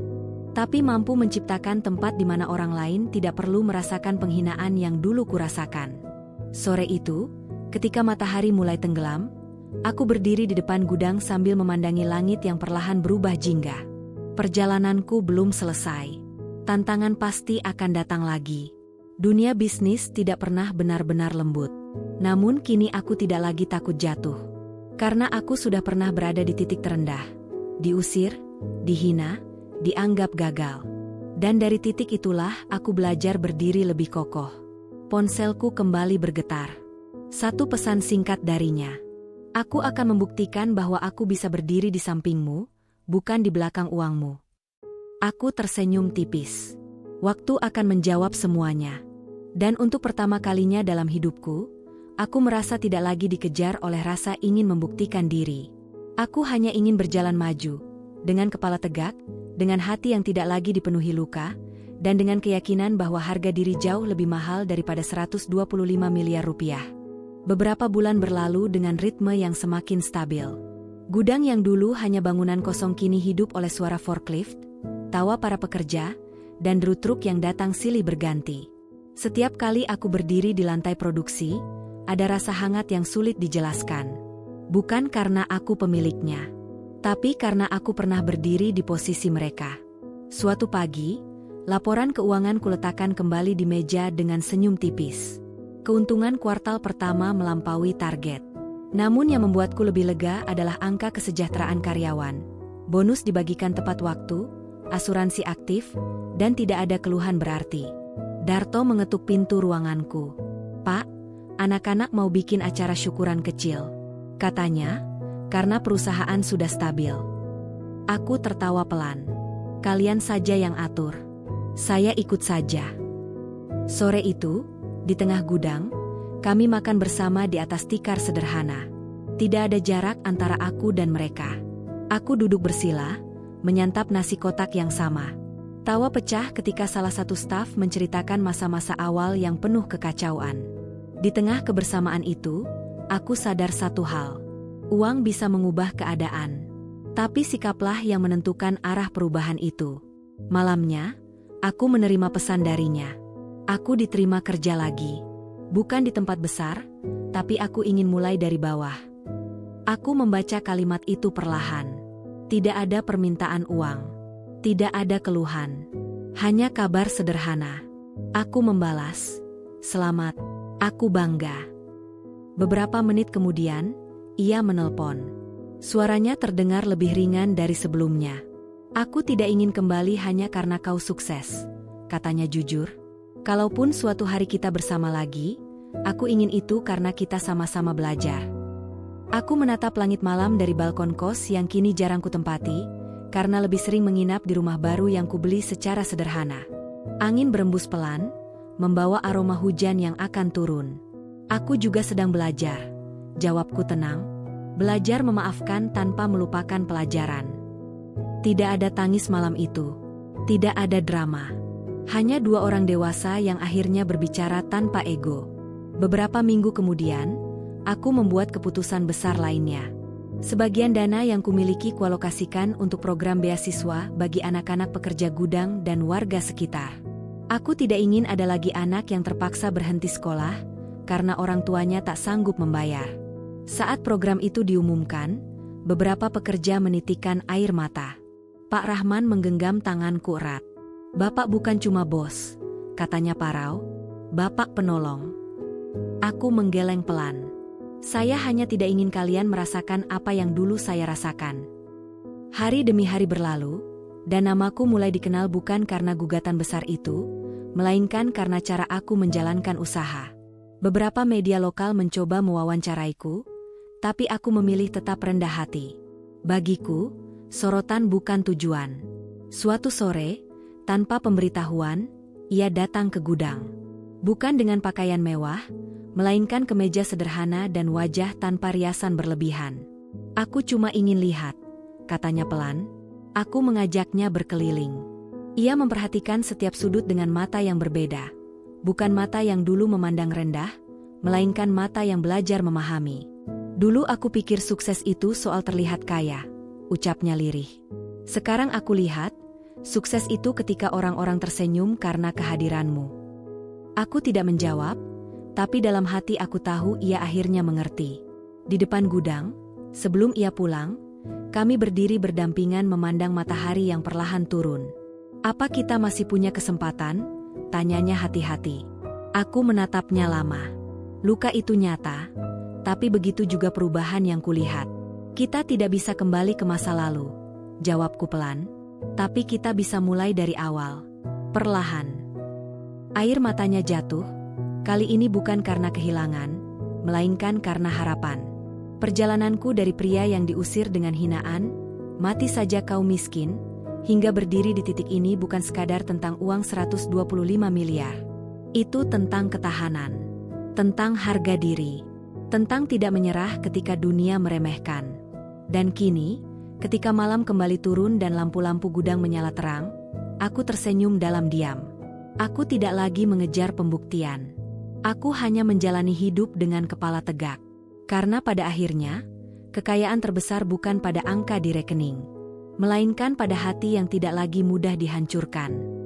Tapi mampu menciptakan tempat di mana orang lain tidak perlu merasakan penghinaan yang dulu kurasakan. Sore itu, ketika matahari mulai tenggelam, aku berdiri di depan gudang sambil memandangi langit yang perlahan berubah jingga. Perjalananku belum selesai. Tantangan pasti akan datang lagi. Dunia bisnis tidak pernah benar-benar lembut. Namun kini aku tidak lagi takut jatuh. Karena aku sudah pernah berada di titik terendah. Diusir, dihina, dianggap gagal. Dan dari titik itulah aku belajar berdiri lebih kokoh. Ponselku kembali bergetar. Satu pesan singkat darinya. "Aku akan membuktikan bahwa aku bisa berdiri di sampingmu, bukan di belakang uangmu." Aku tersenyum tipis. Waktu akan menjawab semuanya. Dan untuk pertama kalinya dalam hidupku, aku merasa tidak lagi dikejar oleh rasa ingin membuktikan diri. Aku hanya ingin berjalan maju, dengan kepala tegak, dengan hati yang tidak lagi dipenuhi luka, dan dengan keyakinan bahwa harga diri jauh lebih mahal daripada 125 miliar rupiah. Beberapa bulan berlalu dengan ritme yang semakin stabil. Gudang yang dulu hanya bangunan kosong kini hidup oleh suara forklift, tawa para pekerja, dan deru truk yang datang silih berganti. Setiap kali aku berdiri di lantai produksi, ada rasa hangat yang sulit dijelaskan. Bukan karena aku pemiliknya, tapi karena aku pernah berdiri di posisi mereka. Suatu pagi, laporan keuangan kuletakkan kembali di meja dengan senyum tipis. Keuntungan kuartal pertama melampaui target. Namun yang membuatku lebih lega adalah angka kesejahteraan karyawan. Bonus dibagikan tepat waktu, asuransi aktif, dan tidak ada keluhan berarti. Darto mengetuk pintu ruanganku. "Pak, anak-anak mau bikin acara syukuran kecil," katanya, karena perusahaan sudah stabil. Aku tertawa pelan. "Kalian saja yang atur. Saya ikut saja." Sore itu, di tengah gudang, kami makan bersama di atas tikar sederhana. Tidak ada jarak antara aku dan mereka. Aku duduk bersila, menyantap nasi kotak yang sama. Tawa pecah ketika salah satu staf menceritakan masa-masa awal yang penuh kekacauan. Di tengah kebersamaan itu, aku sadar satu hal. Uang bisa mengubah keadaan. Tapi sikaplah yang menentukan arah perubahan itu. Malamnya, aku menerima pesan darinya. Aku diterima kerja lagi. Bukan di tempat besar, tapi aku ingin mulai dari bawah. Aku membaca kalimat itu perlahan. Tidak ada permintaan uang. Tidak ada keluhan. Hanya kabar sederhana. Aku membalas, "Selamat, aku bangga." Beberapa menit kemudian, ia menelpon. Suaranya terdengar lebih ringan dari sebelumnya. "Aku tidak ingin kembali hanya karena kau sukses," katanya jujur. "Kalaupun suatu hari kita bersama lagi, Aku ingin itu karena kita sama-sama belajar. Aku menatap langit malam dari balkon kos yang kini jarang kutempati, karena lebih sering menginap di rumah baru yang kubeli secara sederhana. Angin berembus pelan, membawa aroma hujan yang akan turun. Aku juga sedang belajar. Jawabku tenang. Belajar memaafkan tanpa melupakan pelajaran. Tidak ada tangis malam itu. Tidak ada drama. Hanya dua orang dewasa yang akhirnya berbicara tanpa ego. Beberapa minggu kemudian, aku membuat keputusan besar lainnya. Sebagian dana yang kumiliki kualokasikan untuk program beasiswa bagi anak-anak pekerja gudang dan warga sekitar. Aku tidak ingin ada lagi anak yang terpaksa berhenti sekolah karena orang tuanya tak sanggup membayar. Saat program itu diumumkan, beberapa pekerja menitikkan air mata. Pak Rahman menggenggam tanganku erat. "Bapak bukan cuma bos," katanya parau. "Bapak penolong." Aku menggeleng pelan. "Saya hanya tidak ingin kalian merasakan apa yang dulu saya rasakan." Hari demi hari berlalu, dan namaku mulai dikenal bukan karena gugatan besar itu, melainkan karena cara aku menjalankan usaha. Beberapa media lokal mencoba mewawancaraiku, tapi aku memilih tetap rendah hati. Bagiku, sorotan bukan tujuan. Suatu sore, tanpa pemberitahuan, ia datang ke gudang. Bukan dengan pakaian mewah, melainkan kemeja sederhana dan wajah tanpa riasan berlebihan. "Aku cuma ingin lihat," katanya pelan. Aku mengajaknya berkeliling. Ia memperhatikan setiap sudut dengan mata yang berbeda. Bukan mata yang dulu memandang rendah, melainkan mata yang belajar memahami. "Dulu aku pikir sukses itu soal terlihat kaya," ucapnya lirih. "Sekarang aku lihat, sukses itu ketika orang-orang tersenyum karena kehadiranmu." Aku tidak menjawab, tapi dalam hati aku tahu ia akhirnya mengerti. Di depan gudang, sebelum ia pulang, kami berdiri berdampingan memandang matahari yang perlahan turun. "Apa kita masih punya kesempatan?" tanyanya hati-hati. Aku menatapnya lama. Luka itu nyata, tapi begitu juga perubahan yang kulihat. "Kita tidak bisa kembali ke masa lalu," jawabku pelan, "tapi kita bisa mulai dari awal. Perlahan." Air matanya jatuh, kali ini bukan karena kehilangan, melainkan karena harapan. Perjalananku dari pria yang diusir dengan hinaan, "Mati saja kau miskin," hingga berdiri di titik ini bukan sekadar tentang uang 125 miliar. Itu tentang ketahanan, tentang harga diri, tentang tidak menyerah ketika dunia meremehkan. Dan kini, ketika malam kembali turun dan lampu-lampu gudang menyala terang, aku tersenyum dalam diam. Aku tidak lagi mengejar pembuktian. Aku hanya menjalani hidup dengan kepala tegak. Karena pada akhirnya, kekayaan terbesar bukan pada angka di rekening, melainkan pada hati yang tidak lagi mudah dihancurkan.